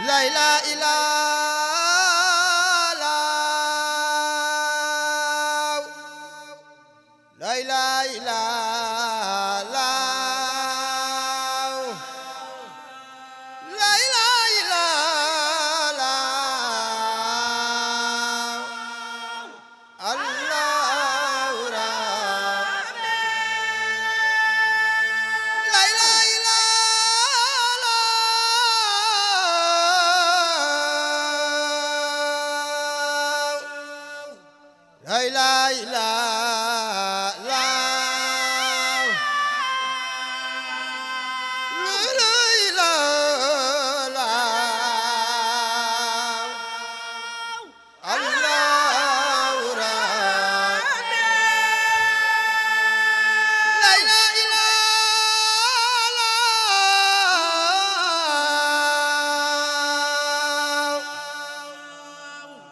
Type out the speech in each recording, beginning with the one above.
La ilaha illallah. La ilaha illallah. La ilaha illallah. Allahu Rabbi. La ilaha illallah. La ilaha illallah.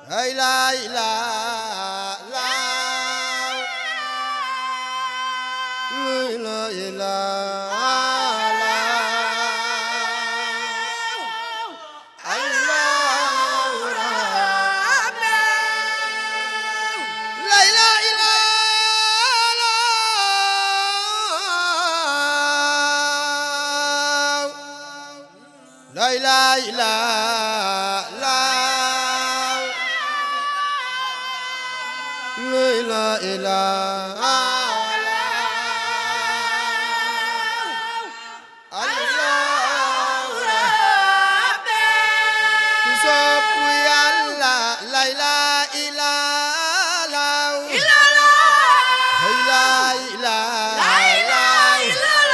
La ilaha illallah. La ilaha illallah. Allahu Rabbi. La ilaha illallah. La ilaha illallah. La ilaha illallah. Allahu Rabbi. Ku sopp Yàlla. La ilaha illallah. La ilaha illallah.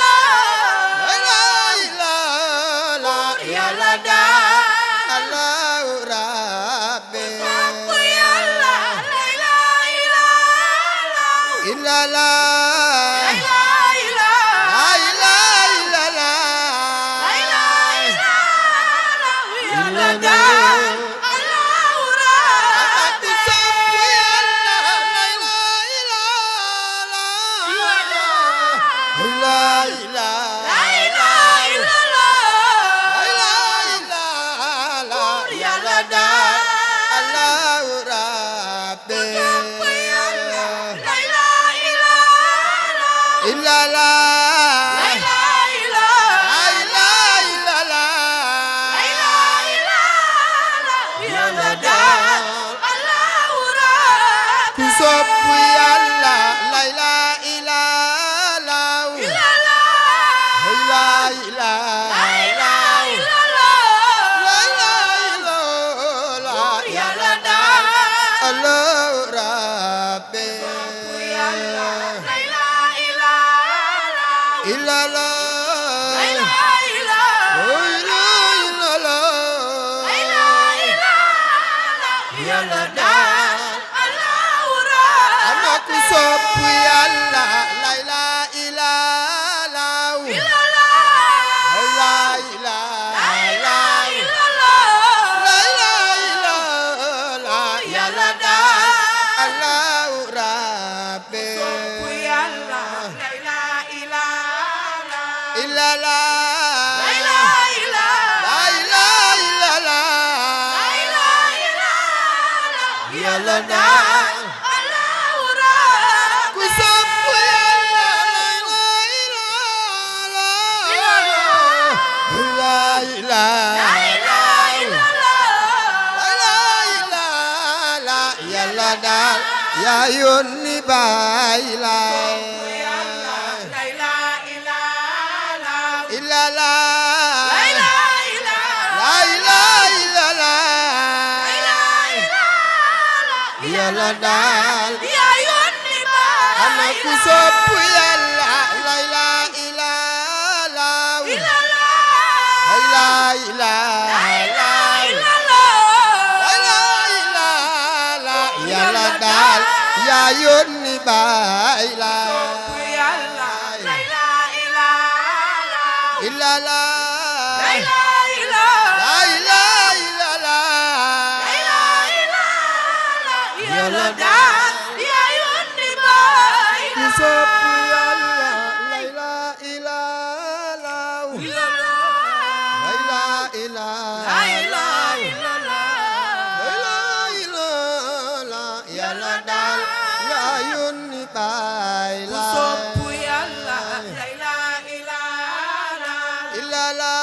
La ilaha illallah. Yàlla daal. Allahu Rabbi. Illallah. La ilaha illallah. Yàlla daal. Allahu Rabbi. Ku sopp Yàlla. La ilaha illallah. La ilaha illallah. Yàlla daal. Allahu Rabbi. Illallah. La ilaha illallah. Yàlla daal. Ku sopp Yàlla. La ilaha illallah. La ilaha illallah. Yàlla daal. Allahu Rabbi. Illallah. La ilaha illallah. Yàlla daal. Ana ku sopp Yàlla. La ilaha illallah. La ilaha illallah. Yàlla daal. Allahu Rabbi. Illallah. La ilaha illallah. Yàlla daal. Ku sopp Yàlla. La ilaha illallah. Yàlla daal. Yaa yónni Baay Laay. Illallah. La ilaha illallah. Yàlla daal. Ana ku sopp Yàlla. La ilaha illallah. La ilaha illallah. Yàlla daal. Yaa yónni Baay Laay. Illallah. La ilaha illallah. Yàlla daal. Ku sopp Yàlla. La ilaha illallah. La ilaha illallah. baay ku la soppu Yàlla la ilaha illa la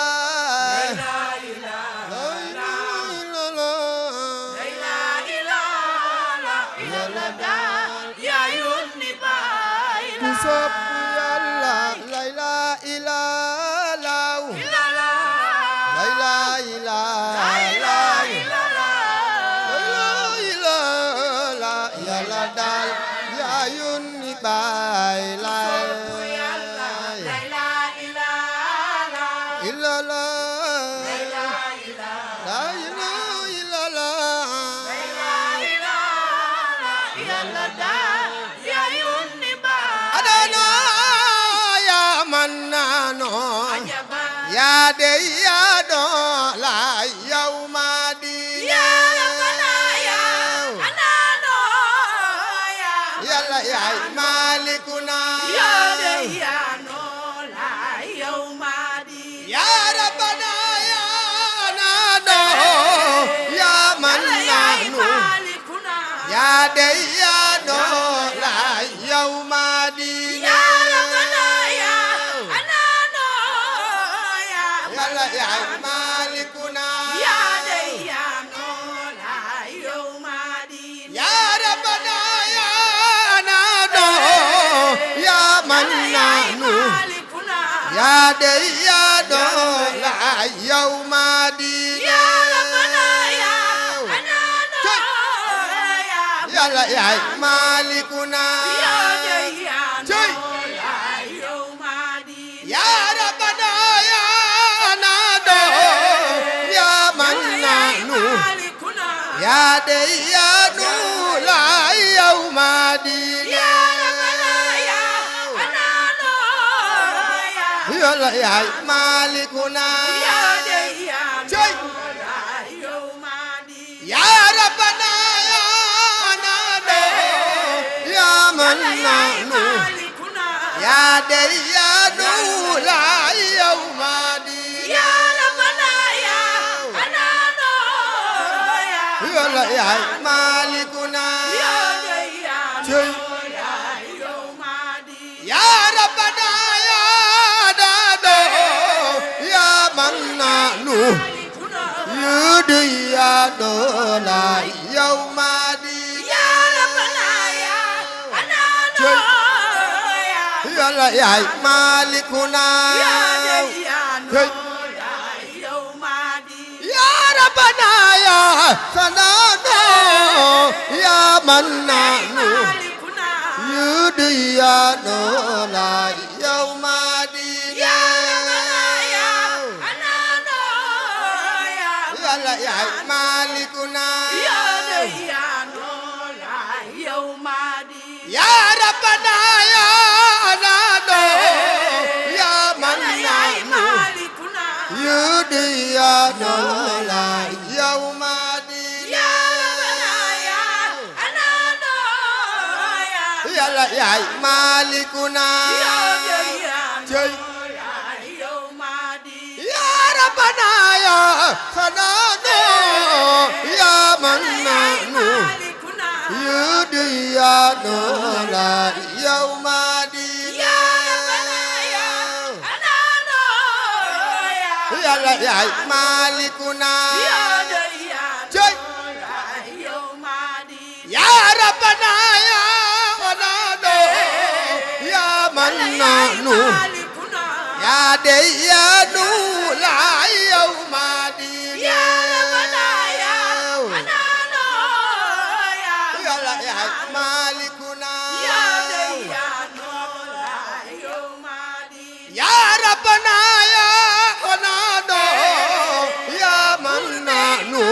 Yàlla daal yaa yónni baay ku sopp Yàlla la ilaha illa la la ilaha illa la Yàlla daal yaa yónni baay la illa la la ilaha illa la adana ya mannano ya de ya do la yawma di Yàlla yaay malikuna ya rabbana ya nado ya mannano ya de ya do la yawma di Yàlla yaay malikuna ya rabbana ya nado ya mannano ya de ya do la yawma di Yàlla yaay malikuna ya rabbana ya nado ya mannano ya de ya do la yawma di Yàlla yaay malikuna ya rabbana ya nado ya mannano ya de ya do la yawma di Yàlla yaay malikuna ya rabbana ya nado ya mannano yudu ya do la yawma di Yàlla yaay malikuna ya rabbana ya sanado ya mannano yudu ya do la yawma di Yàlla yaay malikuna ya rabbana ya nado ya mannano yudu ya do la yawma di Yàlla yaay malikuna ya rabbana ya sanado ya mannano yudu ya do la yawma di Yàlla yaay malikuna ya rabbana ya nado ya mannano ya de ya do la yawma di Yàlla yaay malikuna ya rabbana ya nado ya mannano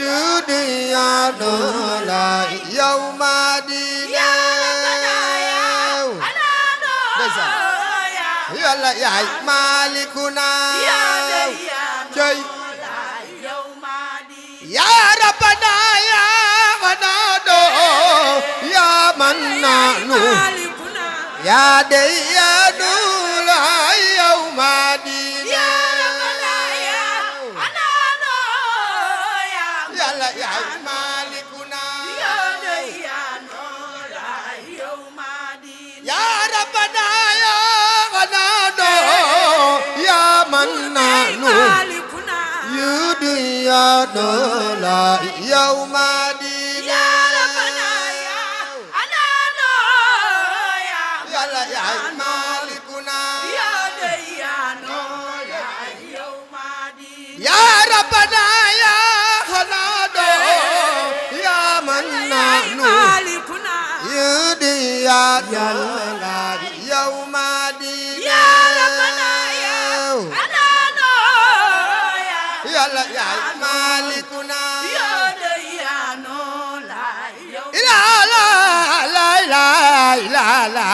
yudu ya do la yawma di Yàlla yaay malikuna ya rabbana ya nado ya mannano ya de ya do la yawma di Yàlla yaay malikuna لا يوم دين يا ربنا يا أنانو يا لا يا مالكنا يا ديانو يا يوم دين يا ربنا يا خنادو يا منان مالكنا يا ديان لا يوم دين يا ربنا يا أنانو يا لا يا مالكنا يا ديانو لا يوم لا لا لا لا لا لا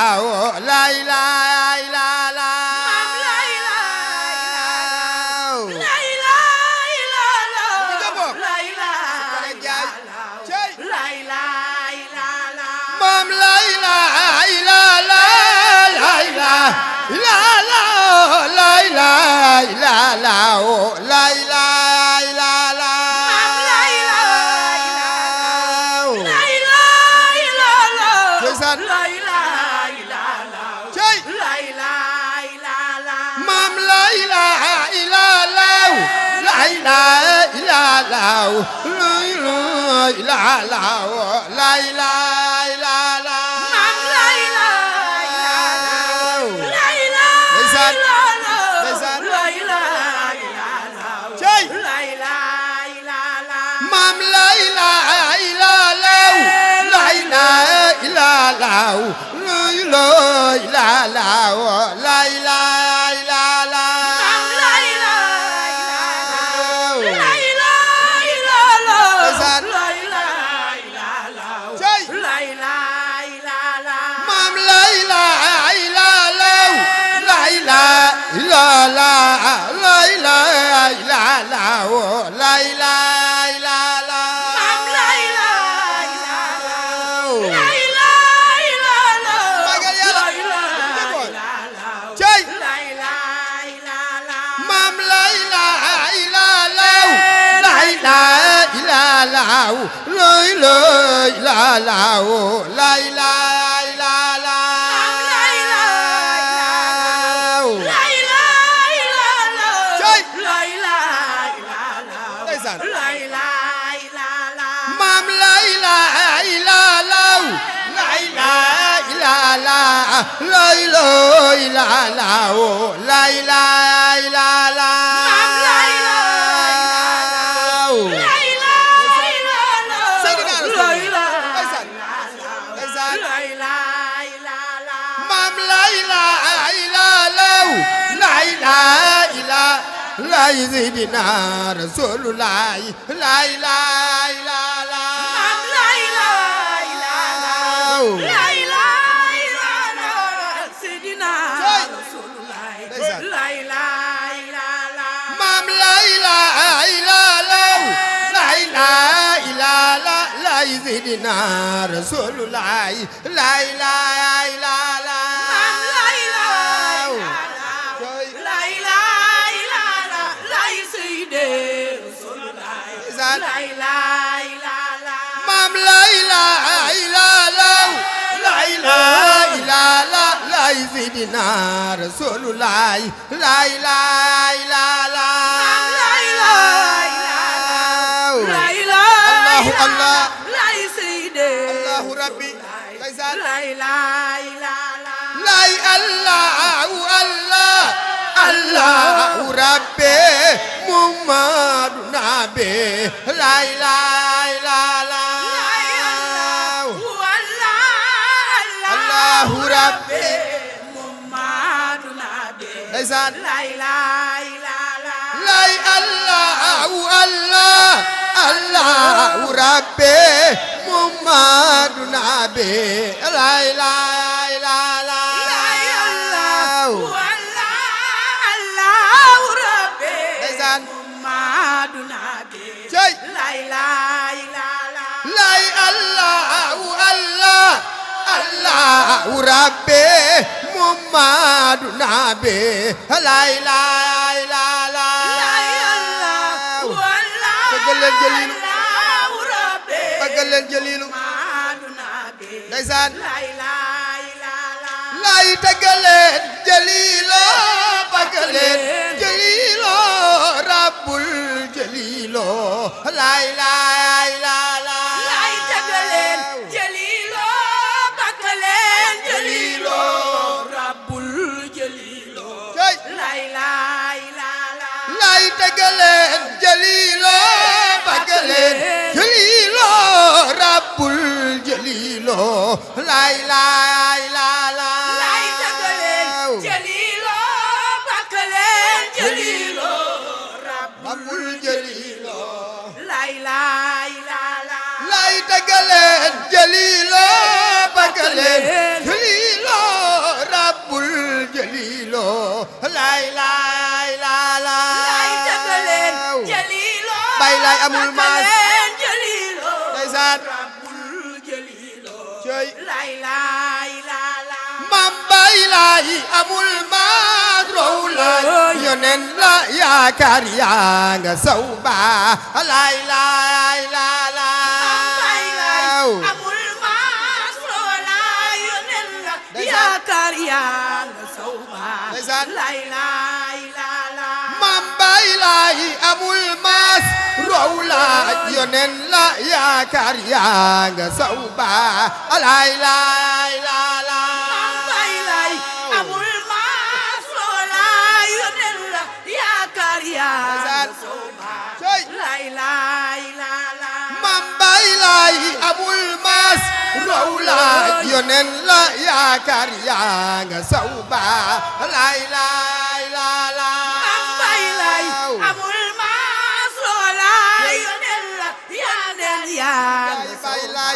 لا لا لا لا Mam la ilaha illallah la ilaha illallah la ilaha illallah la ilaha illallah Mam la ilaha illallah la ilaha illallah la ilaha illallah la ilaha illallah Mam la ilaha illallah la ilaha illallah la ilaha illallah la ilaha Mam la ilaha illallah la ilaha illallah la ilaha illallah la ilaha illallah Mam la ilaha illallah la ilaha illallah la ilaha illallah la ilaha illallah Mam la ilaha illallah la ilaha illallah la ilaha illallah la ilaha la ilaha la ilaha Mam la ilaha illallah la ilaha illallah la ilaha illallah la ilaha illallah Mam la ilaha Mam la ilaha illallah la ilaha illallah la sayyidina rasulullah la ilaha illallah Mam la ilaha illallah la ilaha illallah sayyidina rasulullah la ilaha illallah Mam la ilaha illallah la ilaha illallah la sayyidina rasulullah la ilaha illallah Mam la ilaha illallah la ilaha illallah la sayyidina rasulullah la ilaha illallah Mam la ilaha illallah la ilaha illallah la sayyidina rasulullah la ilaha illallah Mam la ilaha illallah la ilaha Allah la sayyidina Allahu rabbi la ilaha illallah la Allahu Allah Allahu rabbi Muhammadu nabi la ilaha illallah Allahu rabbi Muhammadu nabi la ilaha illallah la Allahu Allah Allahu rabbi Muhammadu nabi la ilaha illallah Allahu rabbi Muhammadu nabi la ilaha illallah la Allahu Allah Allahu rabbi Muhammadu nabi la ilaha illallah Bagal leen jëlilu bagal leen jëlilu ndeysaan lay tagal leen jëlilo bagal leen jëlilo rabbul jëlilo la ilaha illallah lay tëggaleen jëlilo bakkaleen jëlilo rabbul jëlilo lay lay lala lay tëggaleen jëlilo bakkaleen jëlilo rabbul jëlilo la ilaha illallah lay tëggaleen jëlilo bakkaleen jëlilo rabbul jëlilo lay lay lala lay tëggaleen jëlilo bakkaleen jëlilo rabbul jëlilo la ilaha illallah lay tëggaleen jëlilo bay lay amul maas bakkaleen jëlilo ndeysaan rabbul jëlilo cey lay lay lala mam bay lay amul maas row la yonen la yaakaar yaa nga saw ba la ilaha illallah bay lay amul maas loola yonen la yaakaar yaa nga saw ba ndeysaan lay lay lala mam bay lay amul maas row la yonen la yaakaar yaa nga saw ba la ilaha illallah bay lay amul maas loola yonen la yaakaar yaa nga saw ba cey lay lay lala mam bay lay amul maas row la yonen la yaakaar yaa nga saw ba la ilaha illallah bay lay amul maas loola yonen la yaakaar yaa nga saw ba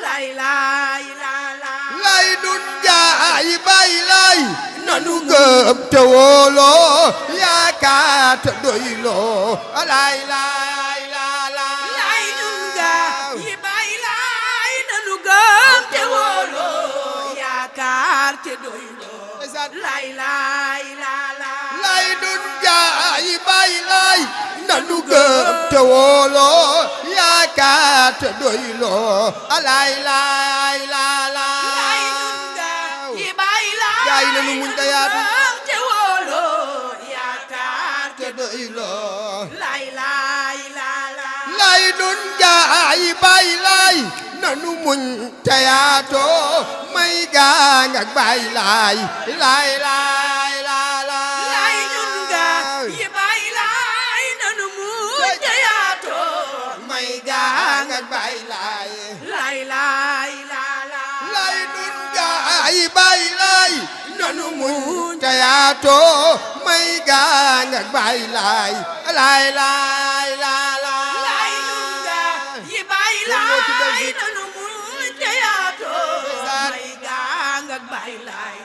lay lay lala lay dun jaay bay lay nanu gëm te wóoloo yaakaar te doyloo la ilaha illallah lay dun jaay bay lay nanu gëm te wóoloo yaakaar te doyloo lay lay lala lay dun jaay bay lay nanu gëm te wóoloo yaakaar te doyloo la ilaha illallah lay dun jaay bay lay jaay nanu muñ te yaatu te wóoloo yaakaar te doyloo lay lay lala lay dun jaay bay lay nanu muñ te yaatoo may gaang ak bay lay lay lay lala lay dun jaay bay lay nanu muñ te yaatoo may gaang ak bay lay lay lay lala lay dun jaay bay lay nanu muñ te yaatoo may gaang ak bay lay lay lay lala lay dun jaay bay lay nanu muñ te yaatoo may gaang ak bay lay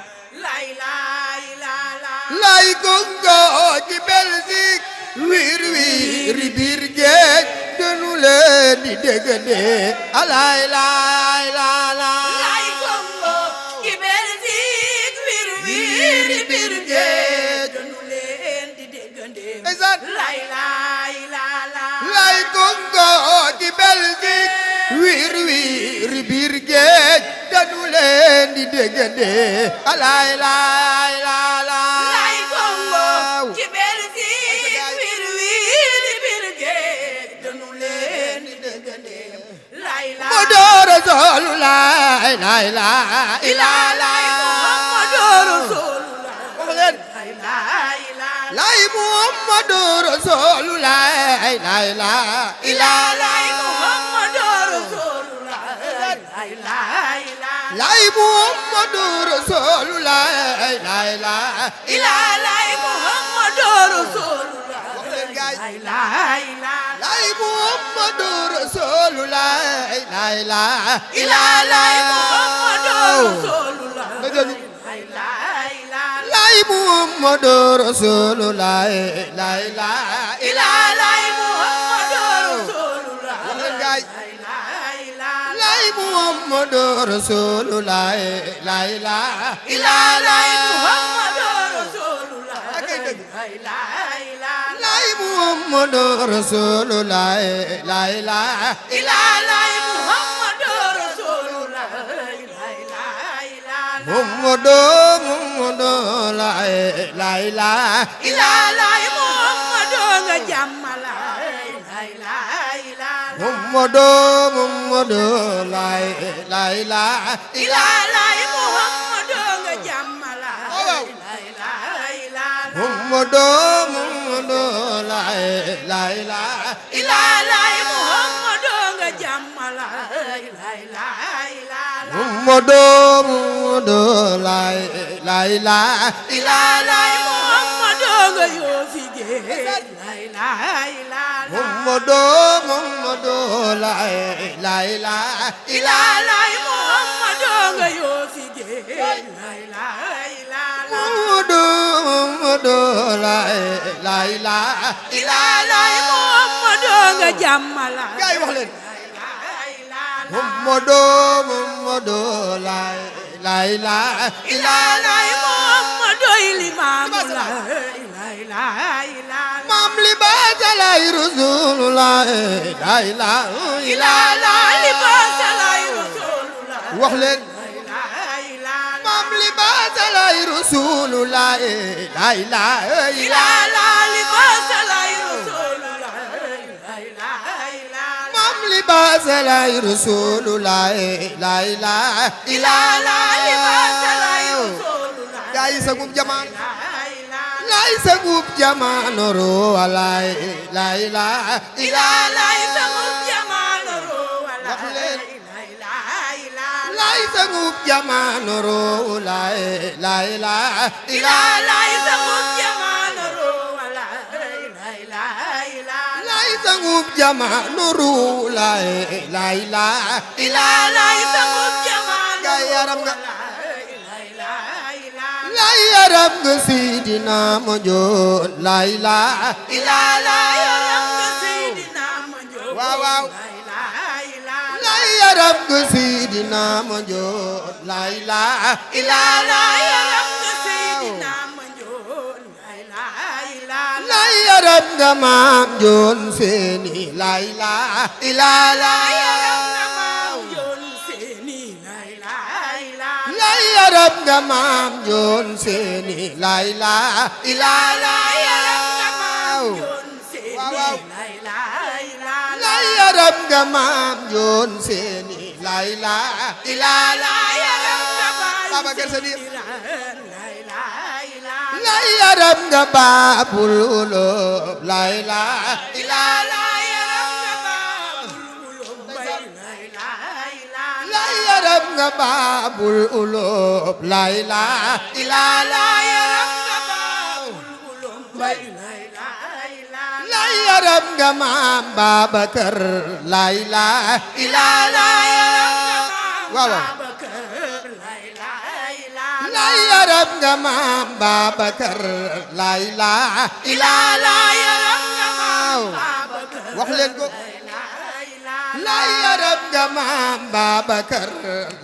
lay lay lala lay gungo ci Belgique wiir wiiri biir géej danu leen di déggante alay lay lala lay gongo ci Belgique wir wiiri biir géej danu leen di déggante ndeysaan lay lay lala lay gungo ci Belgique wiir wiiri biir géej danu leen di déggante alay lay lala lay gongo ci Belgique wir wiiri biir géej danu leen di déggante lay lay Muhammadu Rasulullah la ilaha illallah Muhammadu Rasulullah wax leen lay Muhammadu Rasulullah la ilaha illallah Muhammadu Rasulullah lay Muhammadu Rasulullah la ilaha illallah Muhammadu Rasulullah wax leen gaay lay Muhammadu Rasulullah la ilaha illallah Muhammadu Rasulullah lay Muhammadu Rasulullah la ilaha illallah Muhammadu Rasulullah wax leen gaay lay Muhammadu Rasulullah la ilaha illallah Muhammadu Rasulullah akay dëgg lay Muhammadu Rasulullah la ilaha illallah Muhammadu Rasulullah Muhammadu la ilaha illallah Muhammadu nga jàmmala Muhammadu Muhammadu la ilaha illallah Muhammadu nga jàmmala Muhammadu Muhammadu la ilaha illallah Muhammadu nga jàmmala Muhammadu Muhammadu la ilaha illallah Muhammadu nga yoo fi Muhammadu Muhammadu la ilaha illallah Muhammadu nga yoo fi Muhammadu Muhammadu la ilaha illallah Muhammadu nga jàmmala gaay wax leen Muhammadu Muhammadu la ilaha illallah Muhammadu limaam la Maam Libaas Laay Rasulullah la ilaha illallah libaas Laay Rasulullah wax leen Maam Libaas Laay Rasulullah la ilaha illallah libaas Laay Rasulullah Maam Libaas Laay Rasulullah la ilaha illallah libaas Laay Rasulullah gaay sangub jamaan laay sangub jamaan ro la ilaha illallah sangub jamaan ro wax leen laay sangub jamaan ro la ilaha illallah sangub jamaan ro laay sangub jamaan ro la ilaha illallah sangub jamaan gaay yaram nga laay yaram nga Sidina Mandione la ilaha illallah yaram nga Sidina Mandione waaw waaw laay yaram nga Sidina Mandione la ilaha illallah yaram nga Sidina Mandione laay yaram nga Maam Njoon Seeni la ilaha illallah yaram nga Maam Njoon Seeni laay yaram nga Maam Njoon Seeni la ilaha illallah yaram nga Maam Njoon Seeni laay yaram nga Maam Njoon Seeni la ilaha illallah yaram nga Babacar Sadiq laay yaram nga Baabul Ulum la ilaha illallah yaram nga Baabul Ulum laay yaram nga Baabul Ulum la ilaha illallah yaram nga Baabul Ulum laay yaram nga Maam Babacar la ilaha illallah yaram nga waaw laay yaram nga Maam Babacar la ilaha illallah yaram nga Maam Babacar wax leen ko laay yaram nga Maam Babacar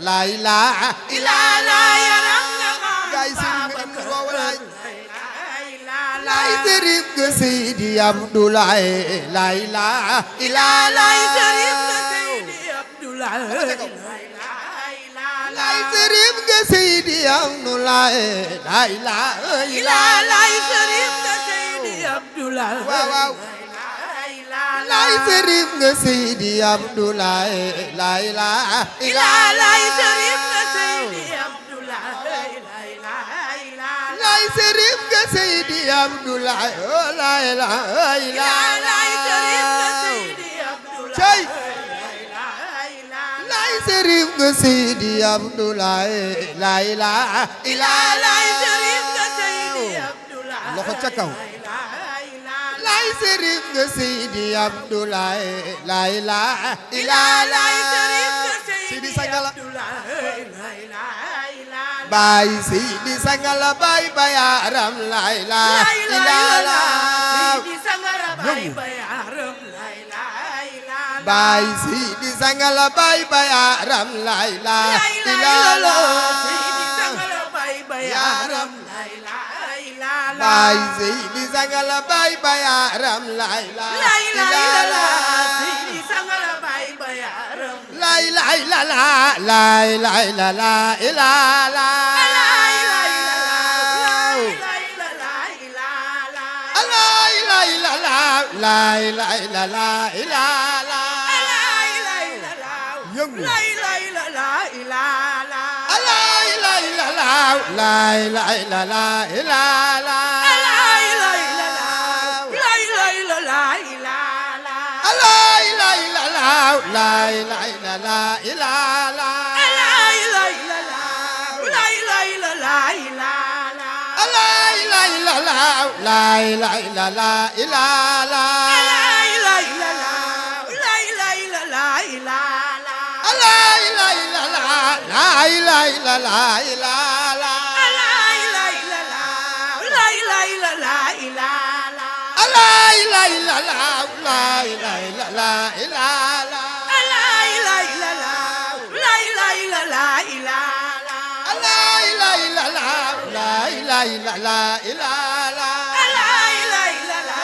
la ilaha illallah yaram nga Maam gaay Babacar laay sërif nga Seydi Abdoulaye la ilaha illallah sërif nga Seydi Abdoulaye laay sërif nga Seydi Abdoulaye la ilaha illallah sërif nga Seydi Abdoulaye waaw waaw laay sërif nga Seydi Abdoulaye la ilaha illallah sërif nga Seydi Abdoulaye laay sërif nga Seydi Abdoulaye la ilaha illallah sërif nga Seydi Abdoulaye cey laay sërif nga Seydi Abdoulaye la ilaha illallah sërif nga Seydi Abdoulaye loxo ca kaw laay sërif nga Seydi Abdoulaye la ilaha illallah sërif nga Seydi Seydi Sangala Abdoulaye baay Seydi Sangala baay bayaram la ilaha illallah Seydi Sangala baay bayaram baay Seydi Sangala baay bayaram la ilaha illallah Seydi Sangala baay bayaram baay Seydi Sangala baay bayaram la ilaha illallah Seydi Sangala baay bayaram la ilaha illallah la ilaha illallah illallah la ilaha illallah yëngu lay lay la la ila la lay lay la la lay lay la la ila la lay lay la la lay lay la la ila la lay lay la la lay lay la la ila la lay lay la la lay lay la la ila la lay lay la la lay lay la la ila la lay lay la la lay lay la la ila la lay lay la la lay lay la la ila la lay lay la la lay lay la la ila la lay lay la la lay lay la la ila la lay lay la la lay lay la la ila la lay lay la la lay lay la la ila la lay lay la la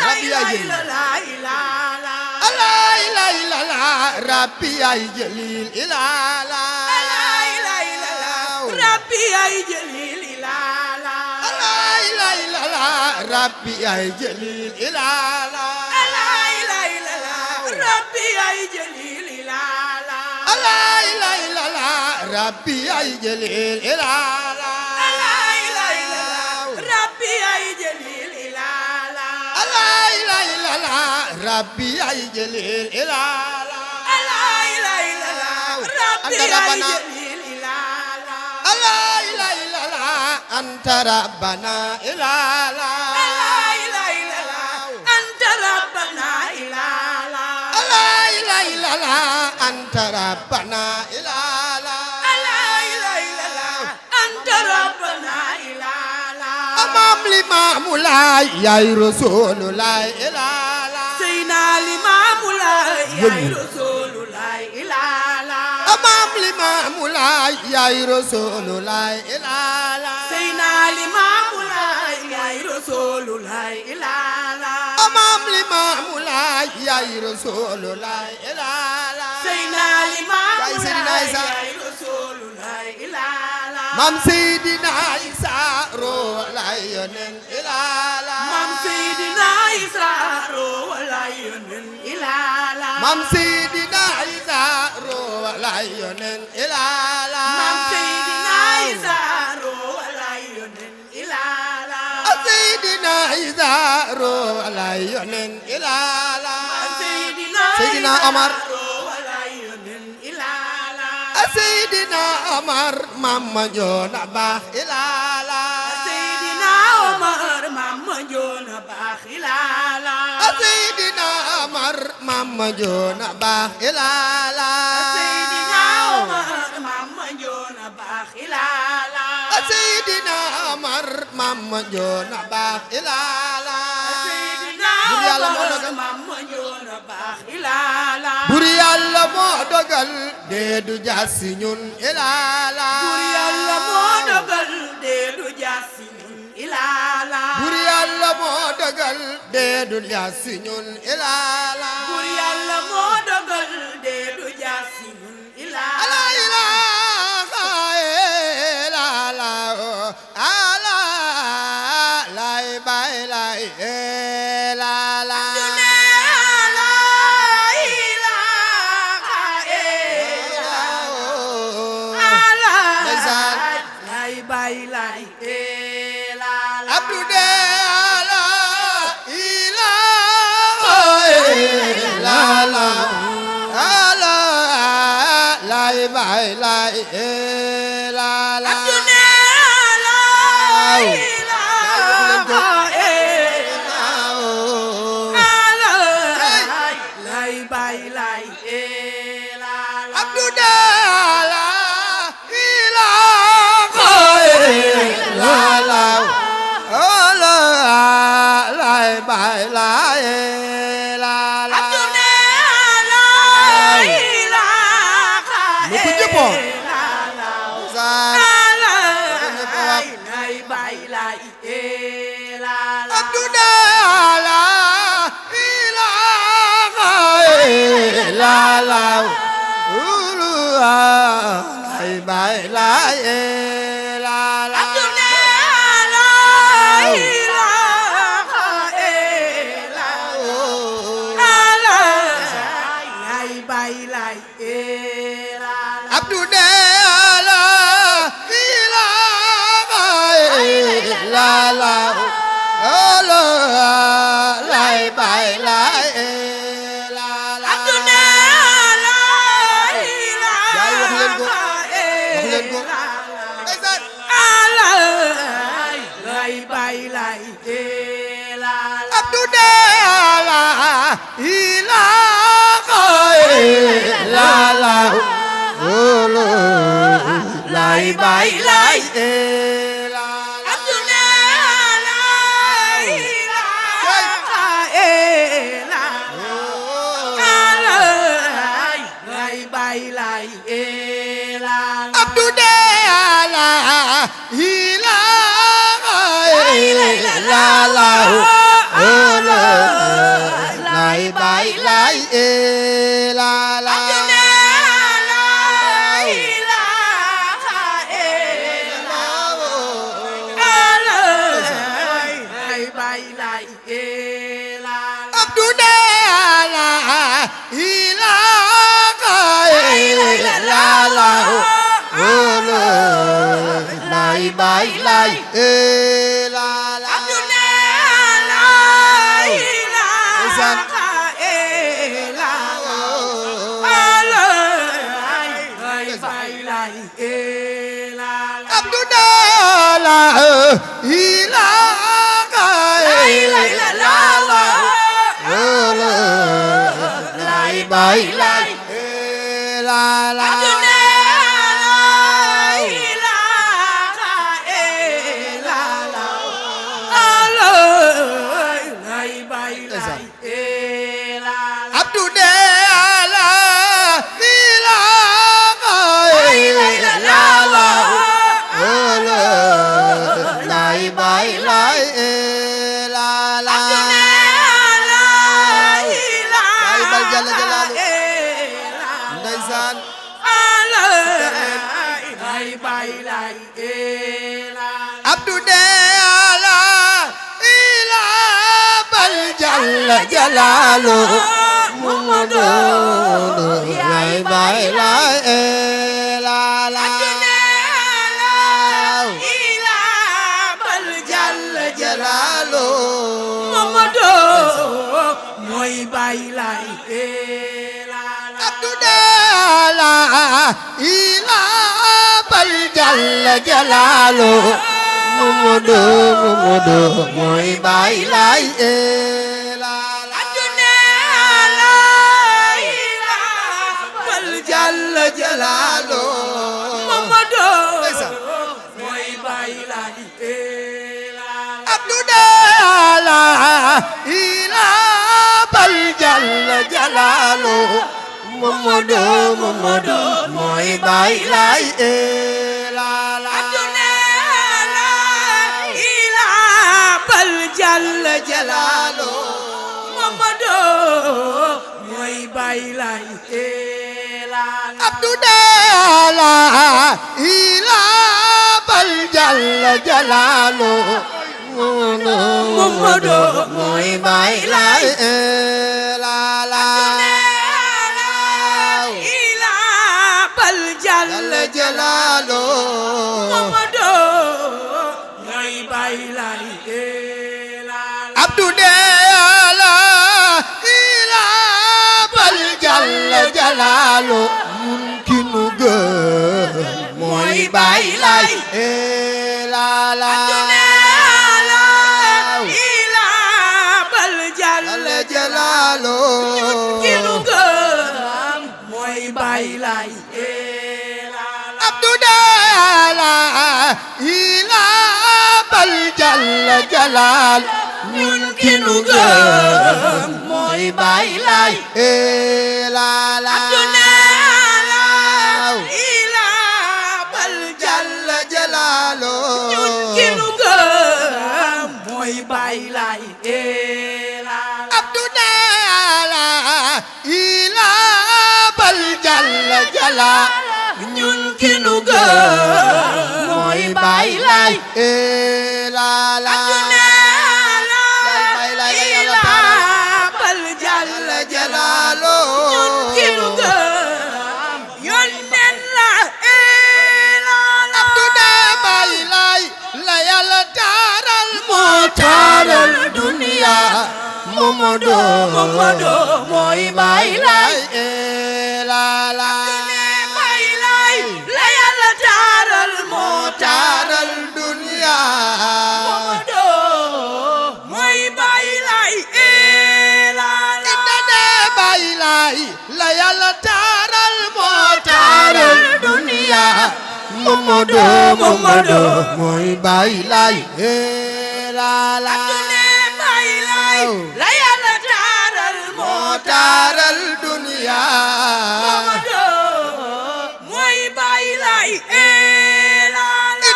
lay lay la la ila la lay lay la la rabbi ay jalil ila la lay lay la la rabbi ay jalil ila la lay lay la la rabbi ay jalil ila la lay lay la la rabbi ay jalil ila la lay lay la la rabbi ay jalil ila la lay lay la la rabbi ay jalil ila la lay lay la la rabbi ay jalil ila la lay lay la la rabbi ay jalil ila la lay lay la la anta rabbana ila la lay lay la la anta rabbana ila la lay lay la la anta rabbana ila la lay lay la la anta rabbana ila la amam limaamu laay yaay rasulullah ila la Seydina Limaamu Laay yaay Rasulullah ila la amam limaamu laay yaay rasulullah ila la Seydina Limaamu Laay yaay Rasulullah ila la amam limaamu laay yaay rasulullah ila la Seydina Limaamu Yaay Seydina Laay Isa. yaay Rasulullah ila la Mam Seydina Isa ro lay yonen ila la Mam Seydina Isa ro lay yonen ila la Mam Seydina Isa ro lay yonen ila la Mam Seydina Isa ro lay yonen ila la Seydina Isa ro lay yonen ila la Seydina Omar Seydina Omar mama jona baax ila la Seydina Omar mama jona baax ila la Seydina Omar mama jona baax ila la Seydina Omar mama jona baax ila la Seydina Omar mama jona baax ila la Seydina Bur Yàlla moo Omar dogal mama jona baax ila la Bur Yàlla moo dogal dee du jaasi ñun ila la Bur Yàlla moo dogal dee du jaasi ñun ila la Bur Yàlla moo dogal dee du jaasi ñun ila la Bur Yàlla moo dogal dee du jaasi ñun ila la ilaha illa la ala lay bay lay la la Abdu de ala ilaha illa la ala lay bay lay la la Abdu de ala ilaha illa la ala lay bay lay la la Lu ko jëppoon Abdu de ala ilaha illa la lay bay lay la la Bye. ilaha illallah lay bay lay Abdou de la ilaha illallah lay bay lay la la Abdou de la ilaha illallah lay bay lay la la Abdou de la ilaha illallah lay bay lay la la Abdou de la ilaha illallah lay bay lay la la lay bal jalla jalalu ndeysaan lay bay lay Abdou de la ilaha bal jalla jalalu Muhammadu lay bay lay la la jalalu Muhammadu mooy bay lay Abdou de la ilaha bal jalla jalalu Muhammadu mooy bay lay la la bal jalla jalalu Muhammadu mooy bay lay Abdou de la ilaha bal jalla jalalu Muhammadu mooy bay lay la la bal jalla jalalu Muhammadu mooy bay lay la la Abdou de la ilaha bal jalla jalalu Muhammadu mooy bay lay la la ilaha bal jalla jalalu Muhammadu mooy bay lay la la Abdou de la ilaha bal jalla jalalu mumkinu gën mooy bay lay la la jalalu kinu gëm mooy bay lay Abdou de la ilaha bal jalla jalalu ñun kinu gëm mooy bay lay la la Abdou de la ilaha bal jalla jalalu ñun kinu gëm mooy bay lay Abdou de la ilaha bal jalla jalalu ñun kinu gëm mooy bay lay la la bay lay ilaha bal jalla jalalu ñun kinu gëm yonen la Abdou de bay lay la yàlla taaral moo taaral dunya Muhammadu mooy bay lay la la bay lay la yàlla taaral moo taaral dunya Muhammadu mooy bay lay la la Mamadou mooy Baay Laay la la Baay Laay la Yàlla taaral moo taaral dunya Mamadou mooy Baay Laay la la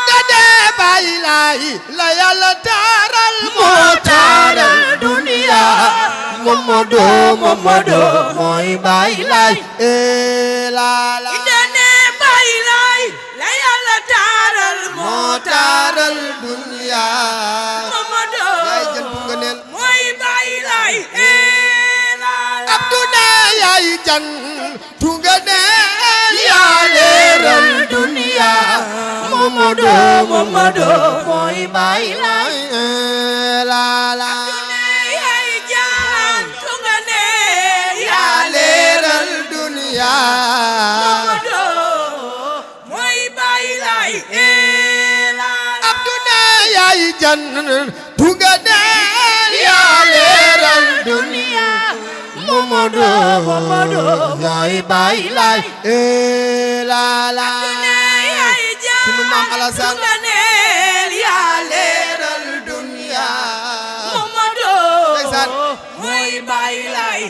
Baay Laay la Yàlla taaral moo taaral dunya Mamadou mooy Baay Laay la la Baay Laay la Yàlla taaral moo taaral dunya Mamadou yaay jël bu ngëneel mooy Baay Laay la la Abduna yaay jantu ngëneel yaa leeral dunya Mamadou mooy Baay Laay la la yaay jantu ngëneel yaa leeral dunya yaay jantu ngëneel yaa leeral dunya Mamadou yaay Baay Laay la la sunu maam Alassane yaa leeral dunya Mamadou mooy Baay Laay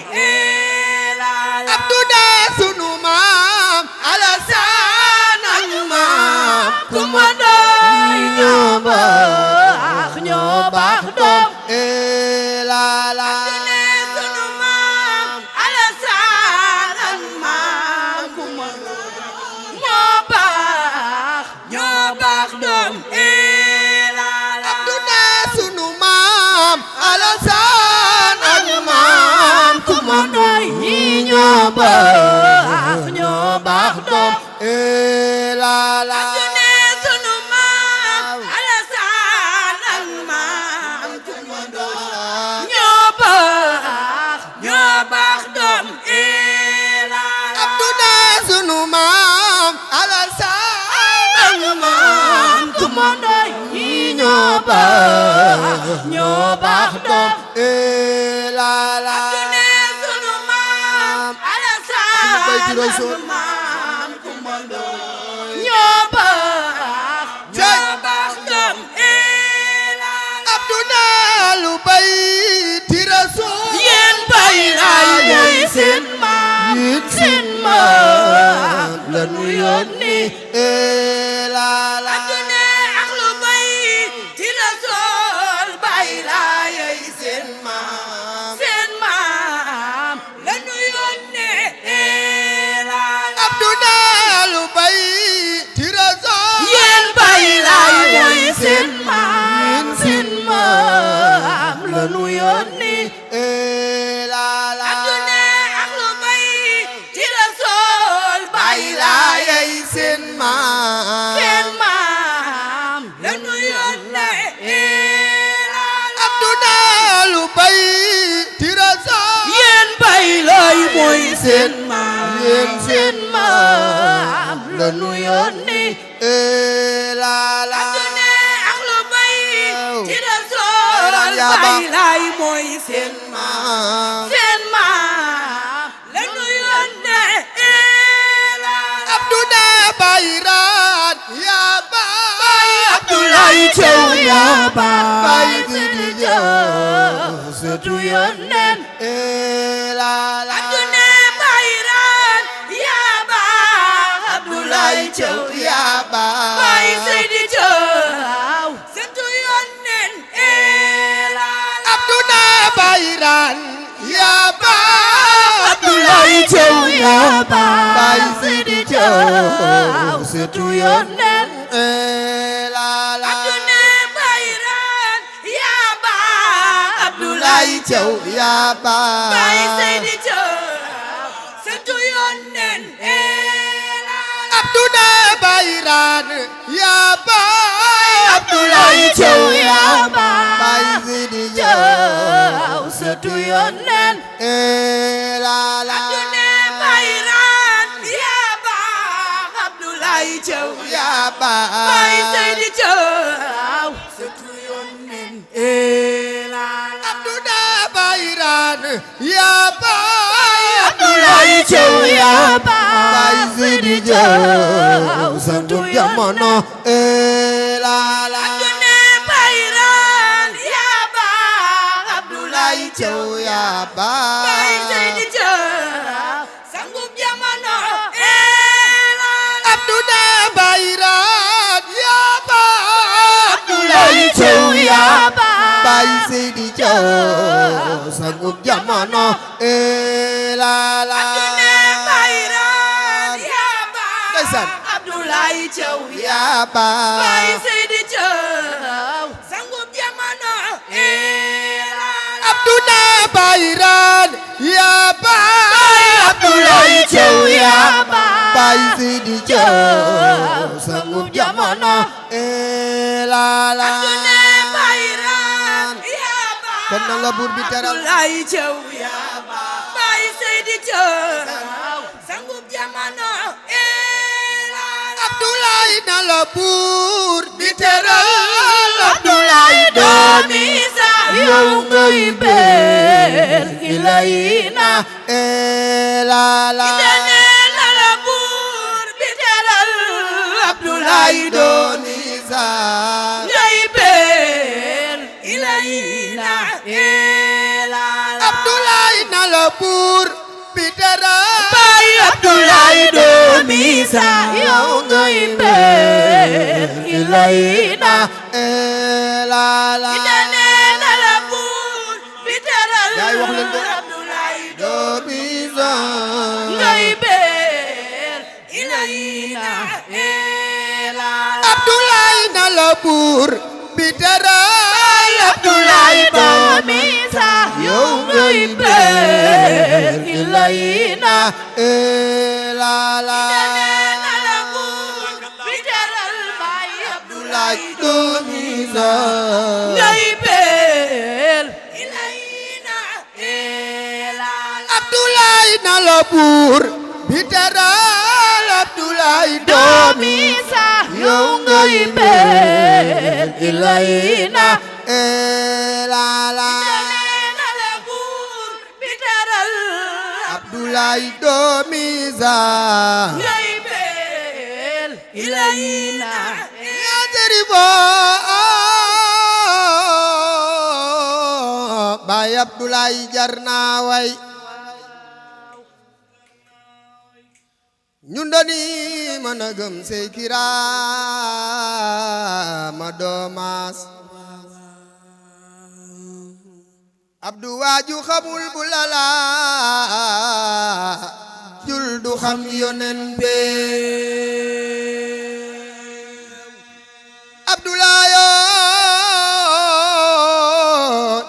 la la Abduna sunu maam Alassane ak maam ñoo baax doom la la sunu maam Alassane ak maam ñoo baax doom la la Abduna sunu maam Alassane ak maam ñoo baax doom la la ñoo baax doom la la sunu maam Alassane maam ñoo baax doom la Abduna lu bayti rasul yéen Baay Laay mooy seen maam la nu yónni la la nu yónni la la Abduna ak lu bay ci Rasul Baay Laay seen maam la nu yónni la la Abduna lu bay ci Rasul yéen Baay Laay mooy seen maam la nu yónni la la Baay Laay mooy seen maam la nu yónnee la Abduna Bayrat yaa baay Abdoulaye Thiaw yaa baay Sidi Jaw sëtu yónneen la la Abduna Bayrat yaa baay Abdoulaye Thiaw yaa baay Sidi Jaw sëtu yónneen Abduna Bayrat yaa baay Abdoulaye Thiaw yaa baay baay Sidi Jaw sëtu yónneen la la Abduna Bayrat yaa baay Abdoulaye Thiaw yaa baay Sidi Jaw sëtu yónneen Abduna Bayrat yaa baay Abdoulaye Thiaw yaa baay Sidi Jaw sëtu yónneen la la Abduna Bayrat yaa baay Abdoulaye Thiaw yaa baay baay Sidi Jaw sëtu yónneen Abduna Bayrat yaa baay Abdoulaye Thiaw yaa baax Baay Seydi Thiaw santu jamono la la Abdoulaye Bayran yaa baax Abdoulaye Thiaw yaa Baay baax Seydi Thiaw sangub jamono Abdoulaye Bayran yaa baax Abdoulaye Thiaw yaa baax Baay Seydi Thiaw sangub jamono la la Bayran yaa baax ndeysaan Abdoulaye Thiaw yaa baax Baay Seydi Thiaw sangub jamono Abdoulaye Bayran yaa baax Abdoulaye Thiaw yaa baax Baay Seydi Thiaw sangub jamono la la Bayran yaa baax kon na la buur bi teral Abdoulaye Thiaw yaa baax Baay Seydi Thiaw sangub jamono Abdoulaye na la buur bi teral Abdoulaye doomi Isa yow ngay bel ilayna la la dane na la buur bi teral Abdoulaye doomi sa ngay bel ilayna Abdoulaye na la buur bi teral Baay Abdoulaye doomi Isa yow ngay bel ilayna la la dane na la buur bi teral yaay wax leen ko Abdoulaye doomi sa ngay bel ilayna Abdoulaye na la buur bi teral Abdoulaye doomi Isa yow ngay bel ilayna la la na la buur bi teral Baay Abdoulaye doomi sa ngay bel ilayna Abdoulaye na la buur bi teral Abdoulaye doomi Isa yow ngay bel ilayna la la na la buur bi teral Abdoulaye doomi sa ngay bel ilayna ya seribo Baay Abdoulaye jar na way ñun dañuy mën a gëm say kiraama doomaas Abdou waaju xamul bu lala jul du xam yonen be Abdoulaye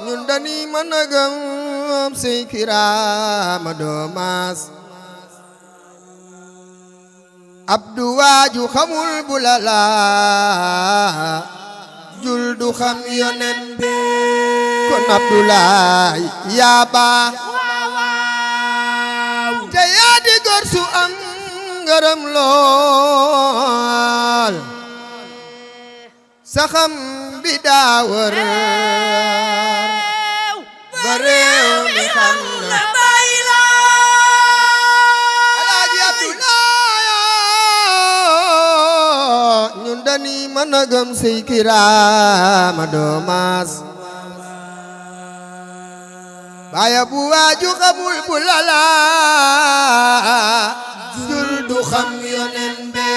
ñun dañuy mën a gëm say kiraama doomaas Abdou waaju xamul bu lala jul du xam yonen be kon Abdoulaye yaa baax te yaa di góor su am ngërëm lool saxam bi daa wër ba réew mi xam na Alaaji Abdoulaye ñun dañuy mën a gëm say kiraama doomaas baaya bu waaju xamul bu lala jul du xam yonen be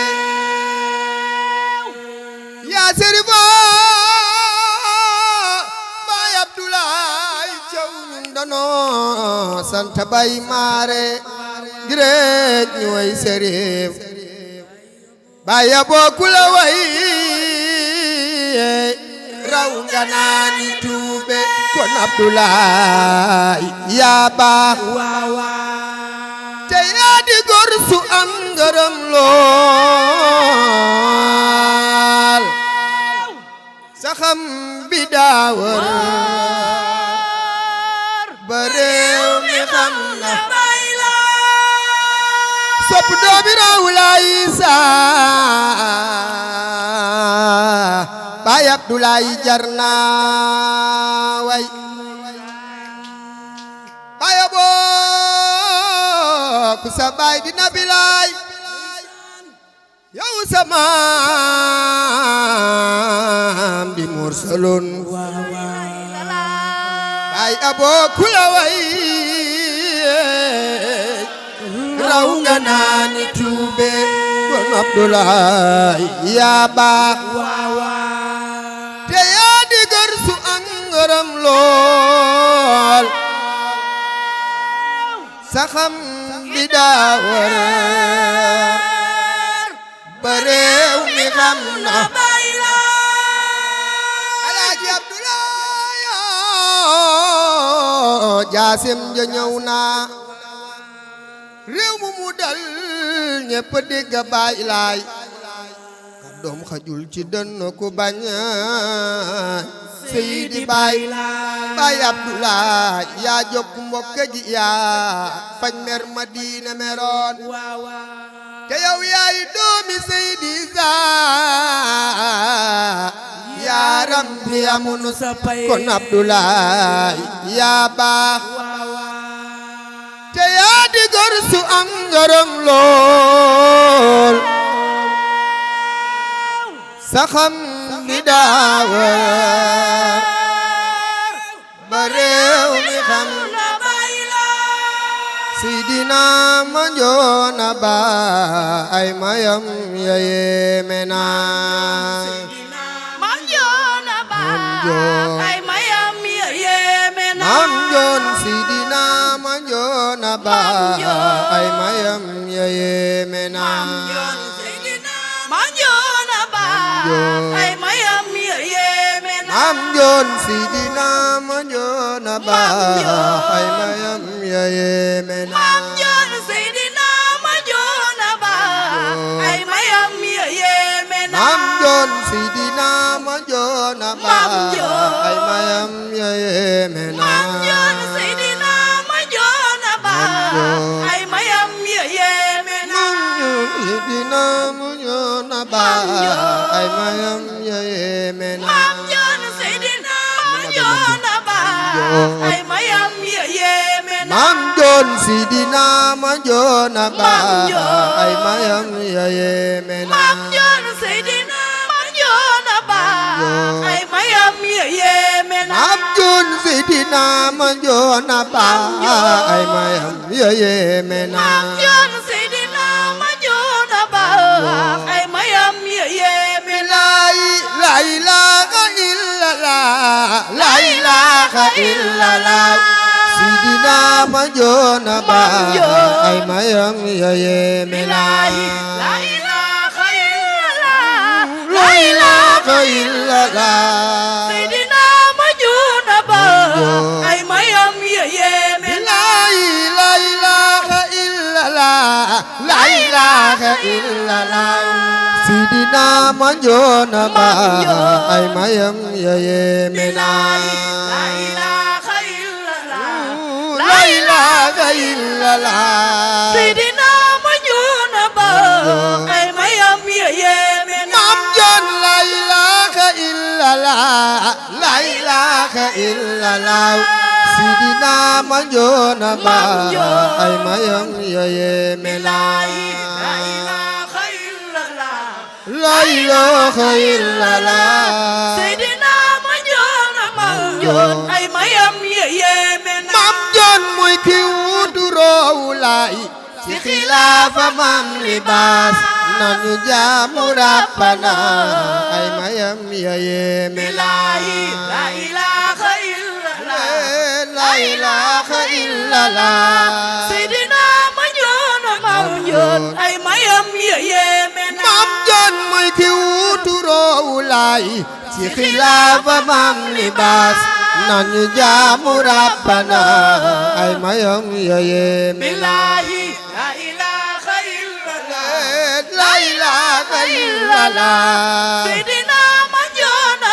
yaa serifa baay Abdoulaye Thiaw ñun danoo sant bay maare gireej ñu way serif baaya bokku la way raw nga naani tuube kon Abdoulaye yaa baax te yaa di góor su am ngërëm lool saxam bi daa wër ba réew mi xam na sopp doomi Rawlaay Isaa Baay Abdoulaye jar na way baaya boog ku sa baay di Nabi Laay yow sa maam di mursalun baay aboo ku la way raw nga naani tuube kon Abdoulaye yaa baax te yaa di gër su ang ngërëm lool sa xam bi daa war ba réew mi xam na Alaaji Abdoulaye jaasim ja ñëw na réew mu dal ñépp dégg Baay Laay doom xajul ci dënn ku bañ Seydi Baay Abdoulaye yaa jokk mbokk gi yaa fañ mer Madina meroon te yow yaay doomi Seydi yaaram bi amunu sa pay kon Abdoulaye yaa baax te yaa di gor su am ngërëm lool sa xam bi daa war ba réew mi xam Seydina Mandione ba ay mayam ya yéeme na Mandione ba ay mayam ya yéeme na Mandione Seydina Mandione ba ay mayam ya yéeme na Mandione ba ay mayam ya yéeme na Mandione Seydina Mandione ba ay mayam ya yéeme na Mandione Seydina Mandione ba ay mayam ya yéeme na Mandione Seydina Mandione ba ay mayam ya yéeme na Mandione Seydina Mandione ba ay mayam ya yéeme na Seydina Mandione ba ay mayam ya yéeme na Mandione Seydina Mandione ba ay mayam ya yéeme na Mandione Seydina Mandione ba ay mayam ya yéeme na Mandione Seydina Mandione ba ay mayam ya yéeme na Mandione Seydina Mandione ba ay mayam ya yéeme na Mandione Seydina Mandione ba ay mayam ya yéeme na la ilaha illallah la ilaha illallah Seydina Mandione ba ay mayam ya yéeme na la ilaha illallah la ilaha illallah Seydina Mandione ba ay mayam ya yéeme na la ilaha illallah la ilaha illallah Seydina Mandione ba ay mayam ya yéeme na la ilaha illallah la ilaha illallah Seydina Mandione ba ay mayam ya yéeme na Mandione la ilaha illallah la ilaha illallah Seydina Mandione ba ay mayam ya yéeme na la ilaha illallah la ilaha illallah Seydina Mandione ay mayam ya yéeme na Mandione mooy ki wuutu Roohu Laay ci xilaafa Maam Libaas nañu jaamu Rabbana ay mayam ya yéeme na la ilaha illallah la ilaha illallah Seydina Mandione ay mayam ya yéeme na Mandione mooy ki wuutu Roohu Laay ci xilaafa Maam Libaas nañu jaamu Rabbana ay mayam ya yéeme na la ilaha illallah la ilaha illallah Seydina Mandione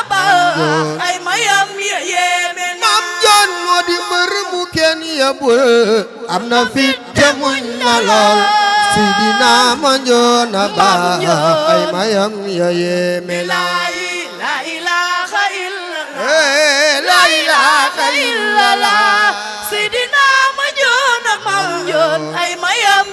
ay mayam ya yéeme na Mandione moo di mbër mu kenn yebul am na fit te muñ na lool Seydina Mandione ay mayam ya yéeme na la ilaha illallah la ilaha illallah Seydina Mandione ay mayam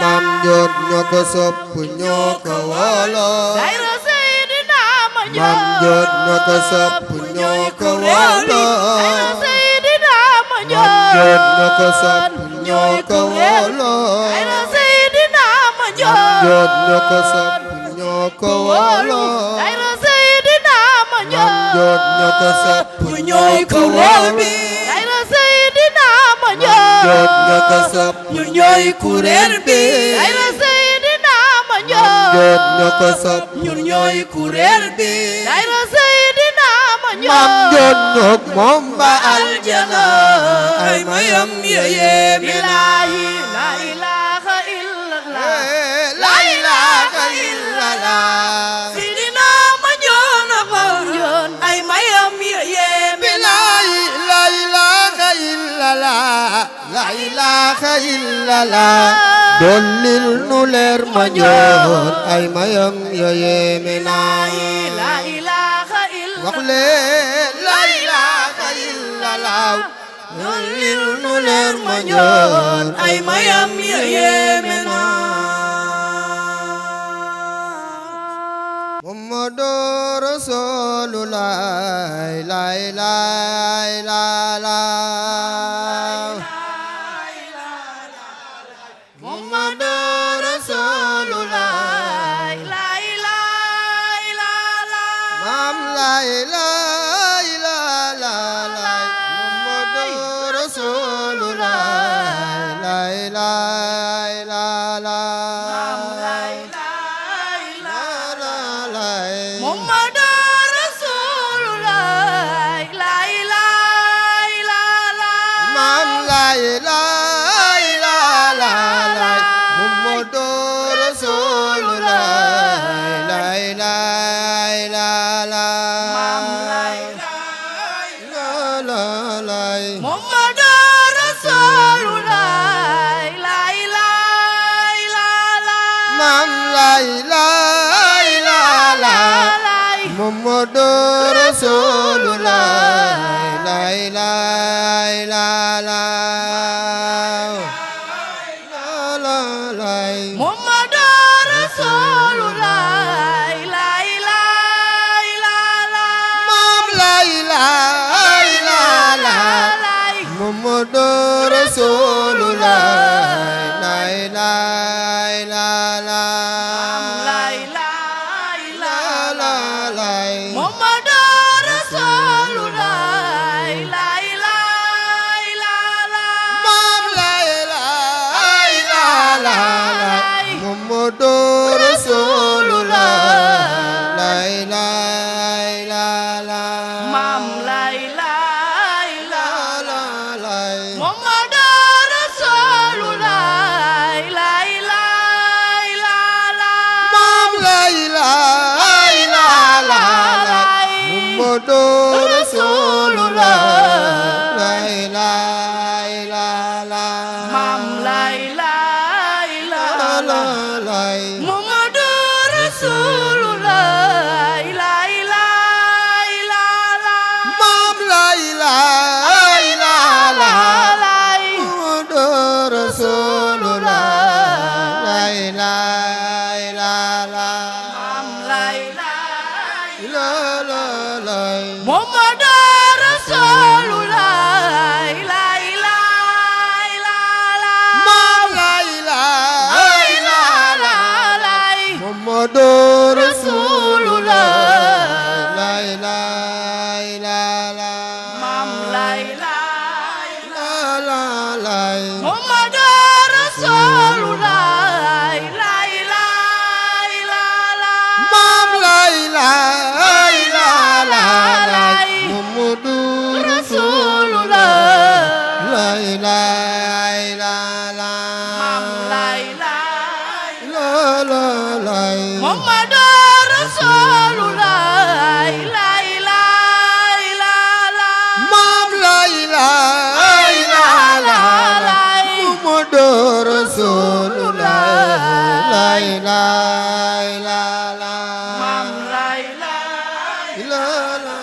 maam Njoot ñoo ko sopp ñoo ko wolo daayira Seydina ma maam Njoot ñoo ko sopp ñoo ko wolo daayira Seydina ma maam Njoot ñoo ko sopp ñoo ko wolo daayira Seydina ma Njoot ñoo ko sopp ñoo ko wolo daayira Seydina ma maam Njoot ñoo ko sopp ñooy kuréel bi daayira Seydina ma Njoot ñoo ko sopp ñooy kuréel bi daayira Seydina ma Njoot ñoo ko sopp ñooy kuréel bi daayira Seydina ma maam Njoot ñoog moom ba aljana ay mayam yeye billahi la ilaha illallah la ilaha illallah Seydina ma njoon ay mayam yeye billahi la ilaha illallah la ilaha illallah dollil nu leer ma Njoot ay mayam yeye menaay la ilaha illallah wax leen la ilaha illallah dollil nu leer ma Njoot ay mayam yeye menaay Muhammadu Rasulullah la ilaha illallah Muhammadu Rasulullah la ilaha illallah Maam la ilaha illallah Muhammadu Rasulullah la ilaha illallah Muhammadu Rasulullah la ilaha illallah Maam la ilaha illallah Muhammadu Rasulullah la ilaha illallah Muhammadu Rasulullah la ilaha illallah Maam la ilaha illallah Muhammadu Rasulullah la ilaha illallah Muhammadu Rasulullah la ilaha illallah Maam la ilaha illallah Muhammadu Rasulullah la ilaha illallah la ilaha illallah Muhammadu Muhammadu Rasulullah la ilaha illallah Maam la ilaha illallah Muhammadu Rasulullah la ilaha illallah Maam la ilaha illallah Muhammadu Rasulullah la ilaha illallah Maam la ilaha illallah Muhammadu Rasulullah la ilaha illallah Maam la ilaha illallah Muhammadu Rasulullah la ilaha illallah Maam la ilaha illallah Muhammadu Rasulullah la ilaha illallah Maam la ilaha illallah Muhammadu Rasulullah la ilaha illallah Maam la ilaha illallah Muhammadu Rasulullah la ilaha illallah Maam la ilaha illallah Muhammadu Rasulullah la ilaha illallah Maam la ilaha illallah Muhammadu Rasulullah la ilaha illallah Maam la ilaha illallah Muhammadu Rasulullah la ilaha illallah Maam la ilaha illallah Muhammadu Rasulullah la ilaha illallah Maam la ilaha illallah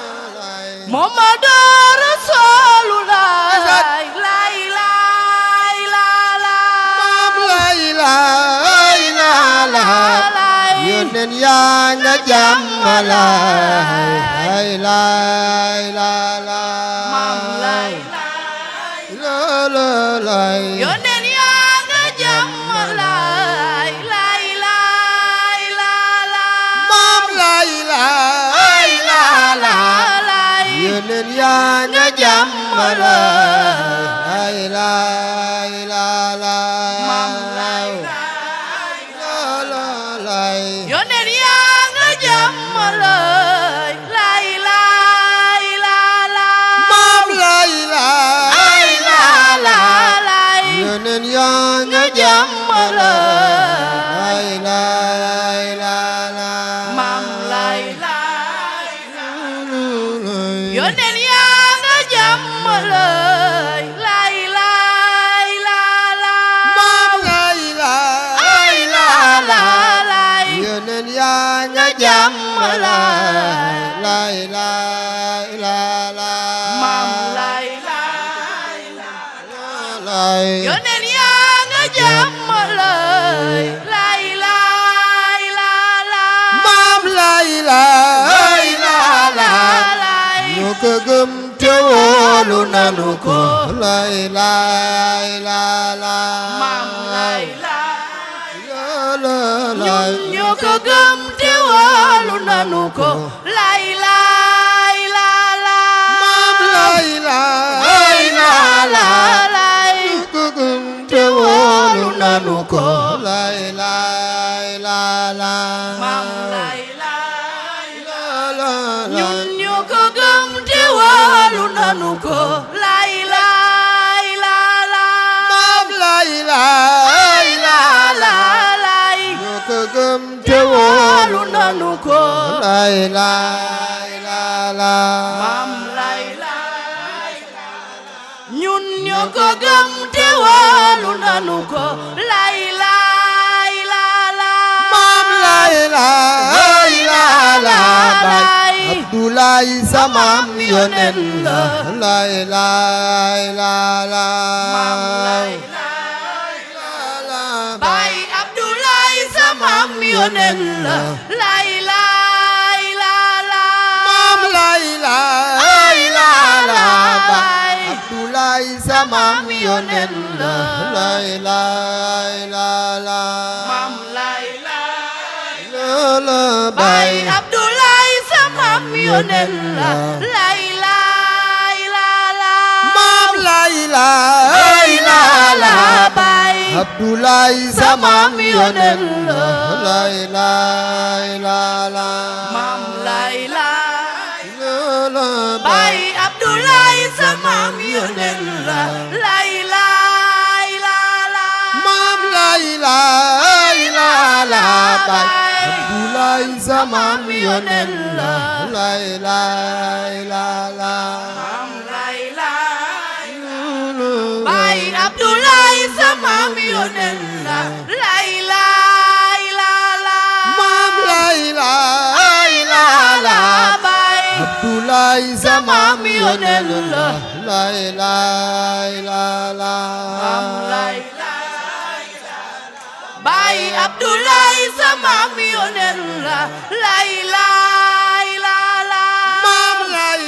Muhammadu Rasulullah la ilaha illallah Maam la ilaha yónneen yaa nga jàmmalaay laay laay laay yónneen yaa nga jàmmalaay laay laay laay maam laay laay laay yónneen yaa nga jàmmalaay laay laay yónneen yaa nga jàmmalaay laay laay laay maam laay laay laay yónneen yaa nga jàmmalaay laay laay maam laay yónneen yaa nga jàmmalaay laay laay laay maam laay laay yónneen yaa nga jàmmalaay laay laay maam laay yónneen yaa nga jàmmalaay laay laay laay maam laay laay ñu ko gëm te wóolu nanu ko laay laay maam laay laay ñu ko gëm te wóolu nanu ko laay laay maam laay laay ñu ko gëm te wóolu nanu ko laay laay maam laay ñun ñu ko gëm te wóolu nanu ko laay laay maam laay laay ñu ko gëm te wóolu wóolu nanu ko laay maam laay ñun ñu ko gëm te wóolu nanu ko laay laay maam laay Abdoulaye samaam yonen la laay laay Baay Abdoulaye samaam yonen la laay laay maam laay Abdoulaye samaam yonen la laay maam laay Baay Baay Abdoulaye samaam yonen la laay maam laay Baay Abdoulaye samaam yonen la laay maam laay Baay Abdoulaye samaam yonen la laay maam laay Baay Abdoulaye samaam yonen la laay maam laay Baay Abdoulaye samaam yonen la laay maam laay Baay Abdoulaye samaam yonen la laay maam laay Baay Abdoulaye samaam yonen la laay maam laay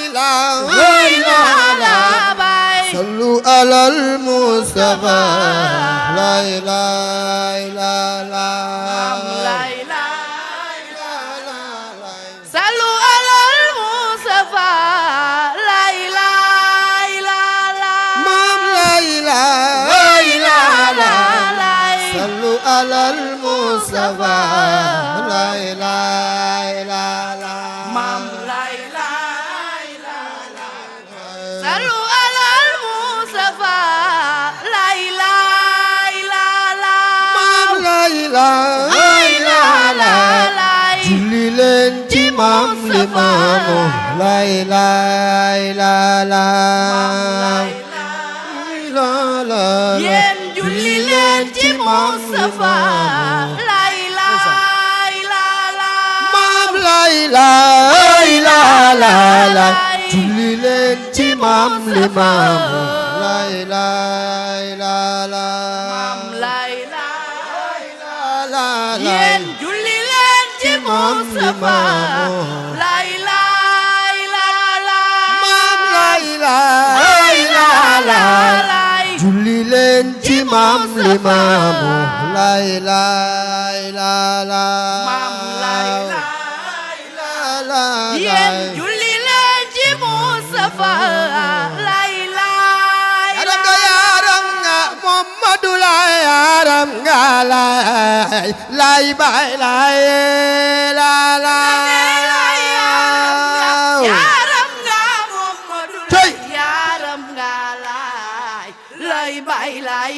Baay sallu alal Mustafa laay maam laay salu alal Mustafa laay maam laay sallu alal Mustafa laay maam laay salu alal Mustafa laay maam laay julli leen ci maam Limaamu laay yéen julli leen ci Mustafa laay maam laay julli leen ci maam Limaamu laay maam laay yéen maam Limaamu lay lay la la maam lay lay la la julli leen ci maam Limaamu lay lay la la maam lay la yéen julli leen ci Mustafa lay lay yaram nga Muhammadu lay yaram nga lay bay lay la la yaram nga Muhammadu yaram nga lay bay lay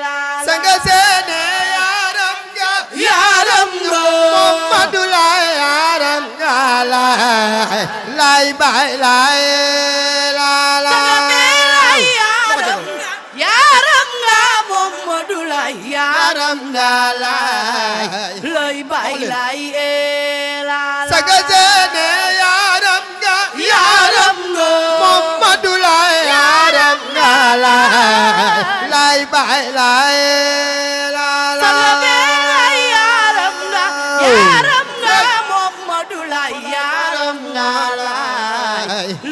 la sanga seene yaram nga Muhammadu lay yaram nga lay bay lay la la yaram nga Muhammadu lay yaram nga lay bay lay la sanga seene yaram nga Muhammadu lay yaram nga lay bay lay la la yaram nga Muhammadu lay yaram nga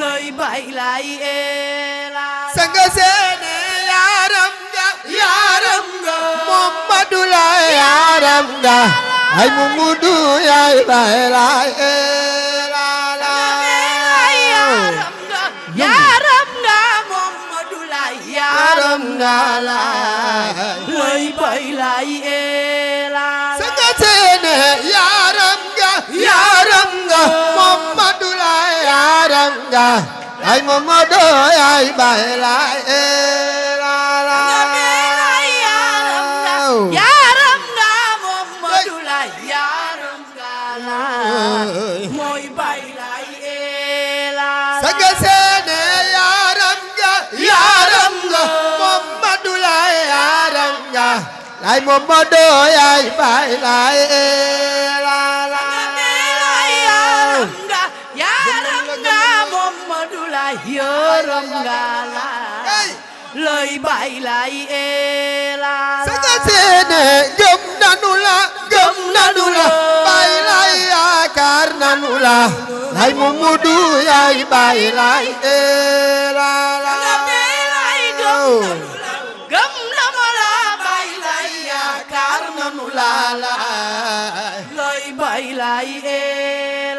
lay bay lay la sanga seene yaram nga Muhammadu lay yaram nga ay Mamadou yaay bay lay la la yaram nga Muhammadu lay yaram nga lay bay lay la sanga seene yaram nga Muhammadu lay yaram nga ay Mamadou yaay bay lay la la yaram nga Muhammadu lay yaram nga mooy bay lay la sanga seene yaram nga Muhammadu lay yaram nga ay Mamadou yaay bay lay la la yaram nga Muhammadu lay yaram nga lay bay lay la sanga seene gëm nanu la bay lay yaakaar nanu la ay Mamadou yaay bay lay la la gëm nanu la bay lay yaakaar nanu la lay bay lay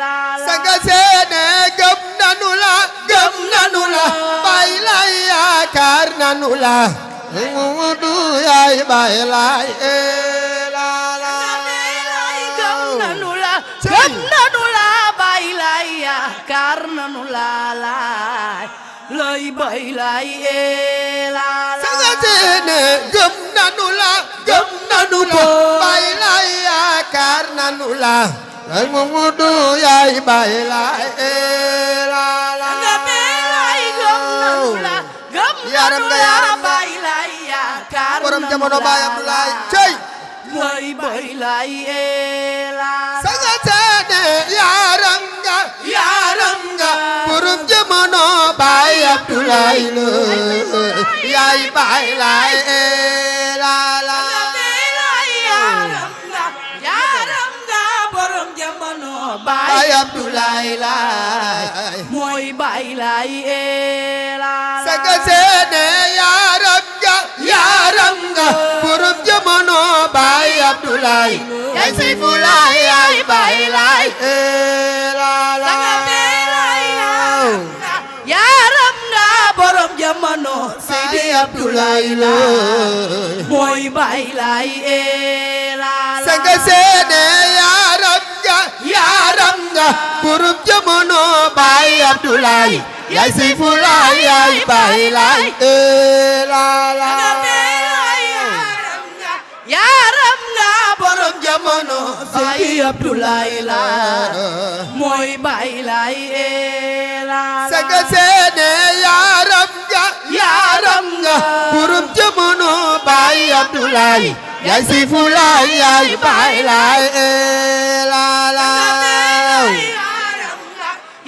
la sanga seene gëm nanu la bay lay yaakaar nanu la ay Mamadou yaay bay lay la la gëm nanu la bay lay yaakaar nanu la lay bay lay la sanga seene gëm nanu la bay lay yaakaar nanu la ay Mamadou yaay bay lay la la yaram nga bay lay yaakaar borom jamono baay Abdoulaye cey lay bay lay la sanga seene yaram nga borom jamono baay Abdoulaye yaay bay lay la la yaram nga borom jamono baay Abdoulaye la mooy bay lay la sanga seene yaram nga borom jamono baay Abdoulaye yaay Seyfulaay yaay bay lay la la yaram nga borom jamono Seydi Abdoulaye la mooy bay lay la sanga seene yaram nga borom jamono baay Abdoulaye yaay Seyfulaay yaay bay lay la la yaram nga borom jamono Seydi Abdoulaye la mooy bay lay la sanga seene yaram nga borom jamono baay Abdoulaye yaay Seyfulaay yaay bay lay la la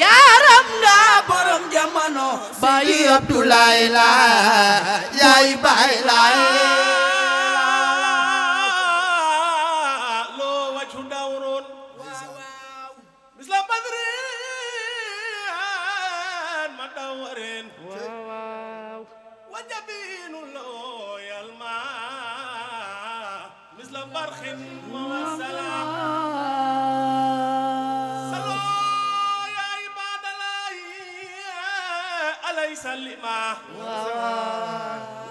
yaram nga borom jamono Baay Abdoulaye la yaay bay lay loo waccu dawron سلما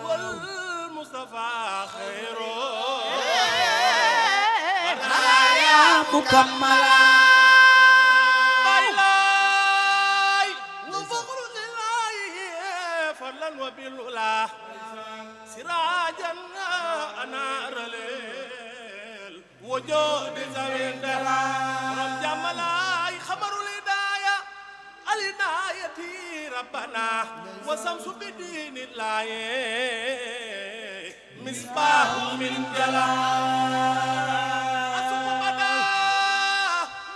والمصطفى خير يا مكملا بايلاي وفخر لله فضلا وبالولا سراجا انار الليل وجود ذوي الدلال رب جمالاي خبر الهدايه الهدايه ربنا وشمس بدين الله مصباح من جلال أسوق بدا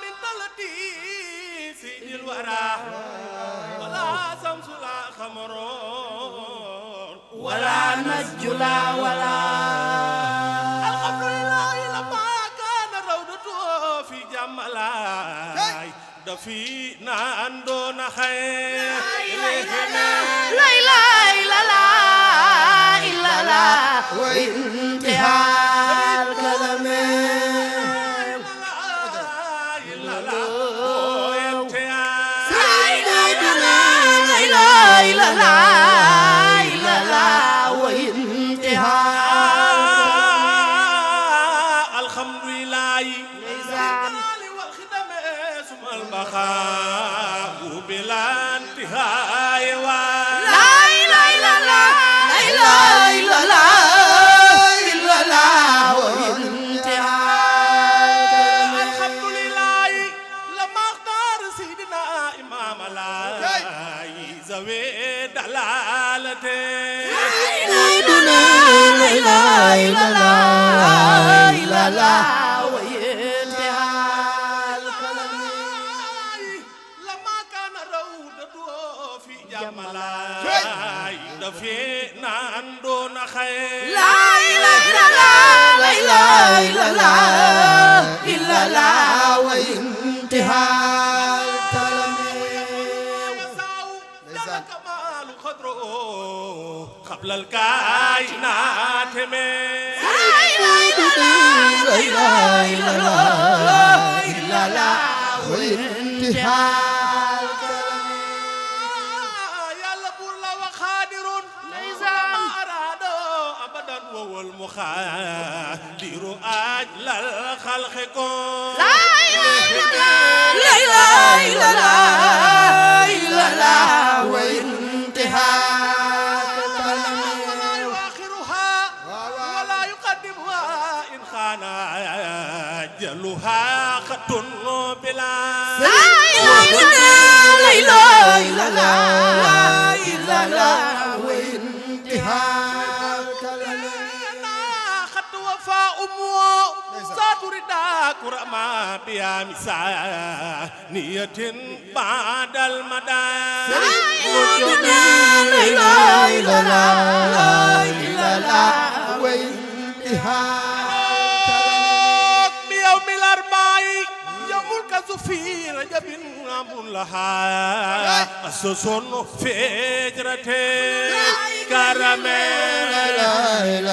من تلتي سيد الورى ولا شمس لا خمر ولا نجلا ولا الحمد لله لما كان روضته في جمالاي دفينا عندنا خير لا إله إلا الله وانتهاء الكلام سيدنا لا إله إلا الله وانتهاء الحمد لله والخدمة ثم البقاء بلا انتهاء لا إله إلا الله لا إله إلا الله وانتهاء الحمد لله لما اختار سيدنا إمام الله ذوي دلالته سيدنا لا إله إلا الله وانتهاء الكلام لما كان روضته في جمالاي دفينا عندنا خير لا إله إلا الله وانتهاء الكلام جل كمال خضره قبل الكائنات من لا إله إلا الله وانتهاء الكلام يا لبول وخادر نيزان. ما أراد أبدا وهو المخادر أجل الخلق كن لا إله إلا الله وانتهاء الكلام ولا يؤخرها ولا يقدمها إن خان أجلها خط بلا لا إله إلا الله وانتهاء الكلام خط وفاء أمه ذات رداء كرما بها نية بعد المدى لا إله إلا الله وانتهاء بيوم الأربعاء يوم الكسوف في رجب أمر لها أسس فجرة كرم لا إله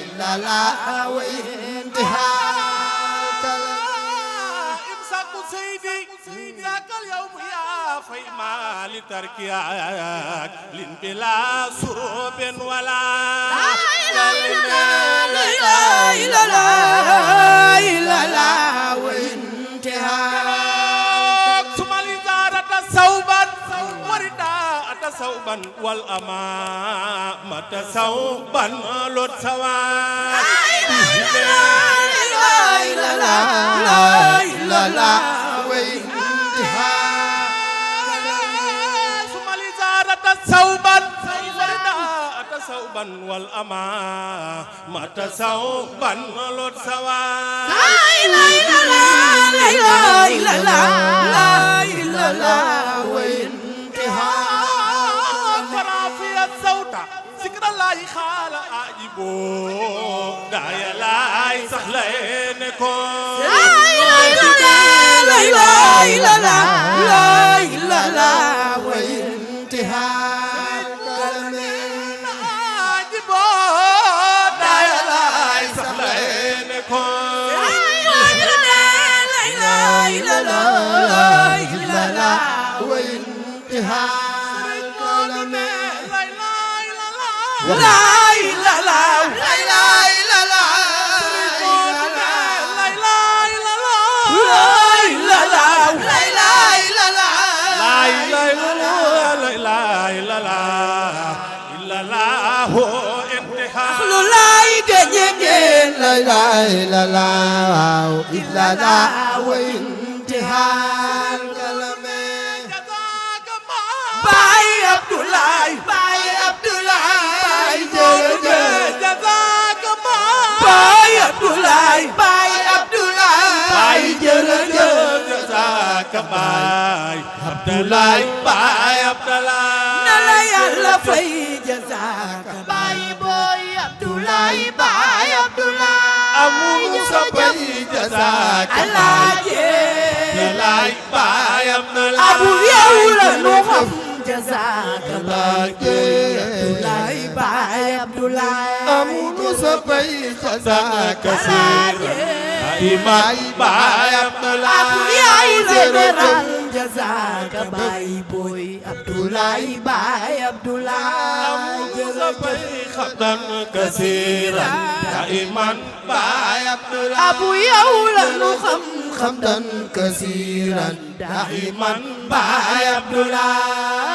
إلا الله وانتهاء إمساك سيدي ذاك اليوم يا فيما لتركياك لن بلا سرب ولا لا إله إلا الله وانتهاء ثم الإزارة ثوبا ورداء ثوبا والأمامة ثوبا لد سوا لا إله وانتهاء ثم الإزارة ثوبا ورداء ثوبا والأمامة ثوبا لد سوا لا إله إلا الله وانتهاء فرافي الصوت ذكر الله خال أجيبو دايا لاي سخلينكم لا إله إلا الله وانتهاء أجيبو دايا لاي سخلينكم وانتهاء laay la laaw lay lay la la lay lay la la laay la laaw lay lay la la lay lay la la lay lay la la illa la ho intiha lu laay gañe ngeen lay lay la la illa la wa intihal kalame Baay Abdoulaye Baay Abdoulaye jërëjëf Baay Abdoulaye Baay Abdoulaye Baay jërëjëf jazaaka Baay Abdoulaye Baay Abdoulaye na la Yàlla fay jazaaka Baay booy Abdoulaye Baay Abdoulaye amul sa pay jazaaka Alaaji Abdoulaye Baay Abdoulaye abu yow la nu xam jazaaka Baay Abdoulaye Baay Abdoulaye amunu sa pay jazaaka Imaam Baay Abdoulaye abu yaay général jazaaka Baay booy Abdoulaye Baay Abdoulaye خطا كثيرا دائما باي عبد الله abu yow la nu xam xamdan kasiran دائما باي عبد الله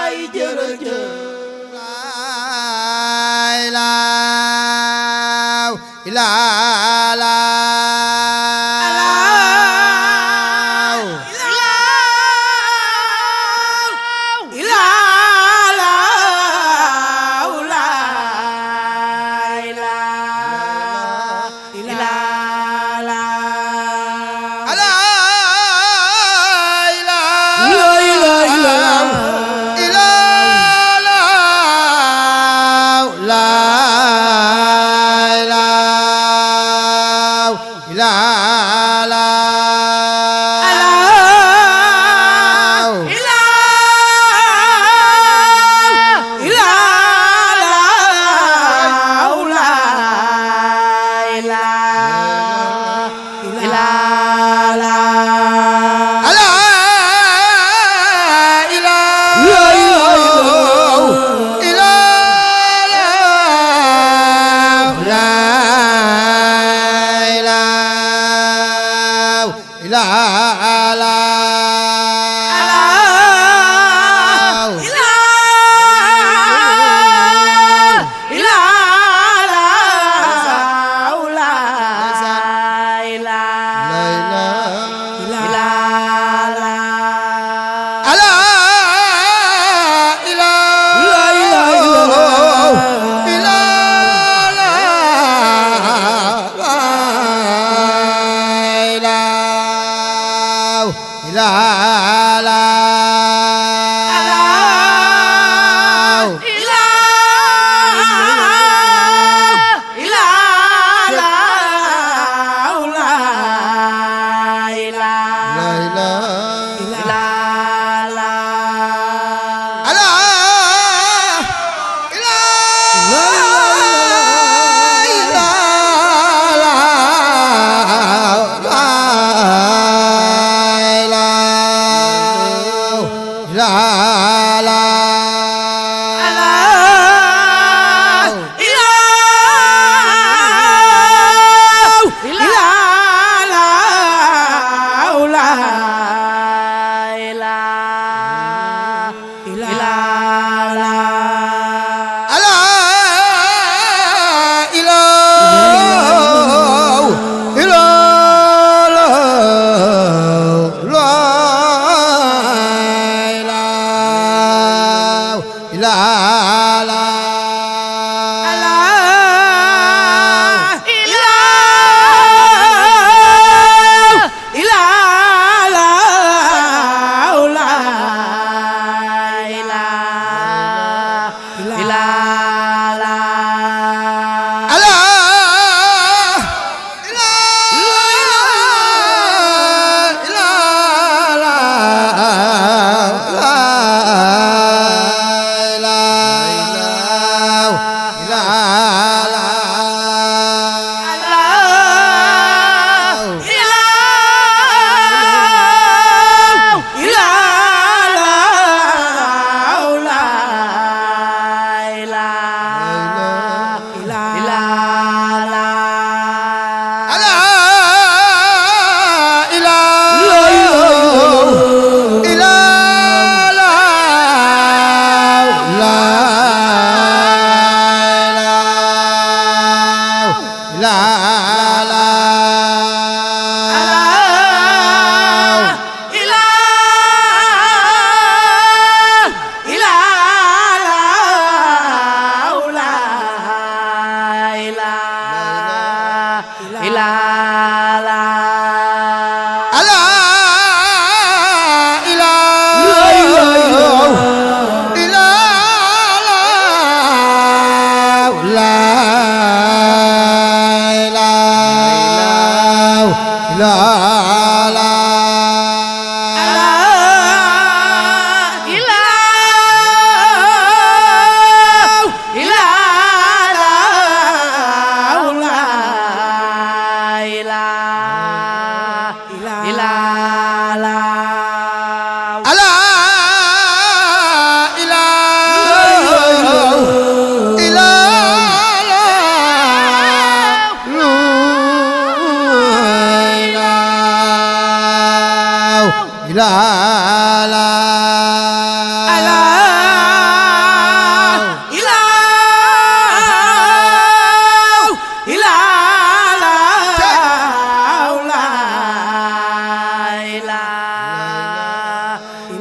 ay jërëjëf lay law ila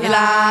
ilaa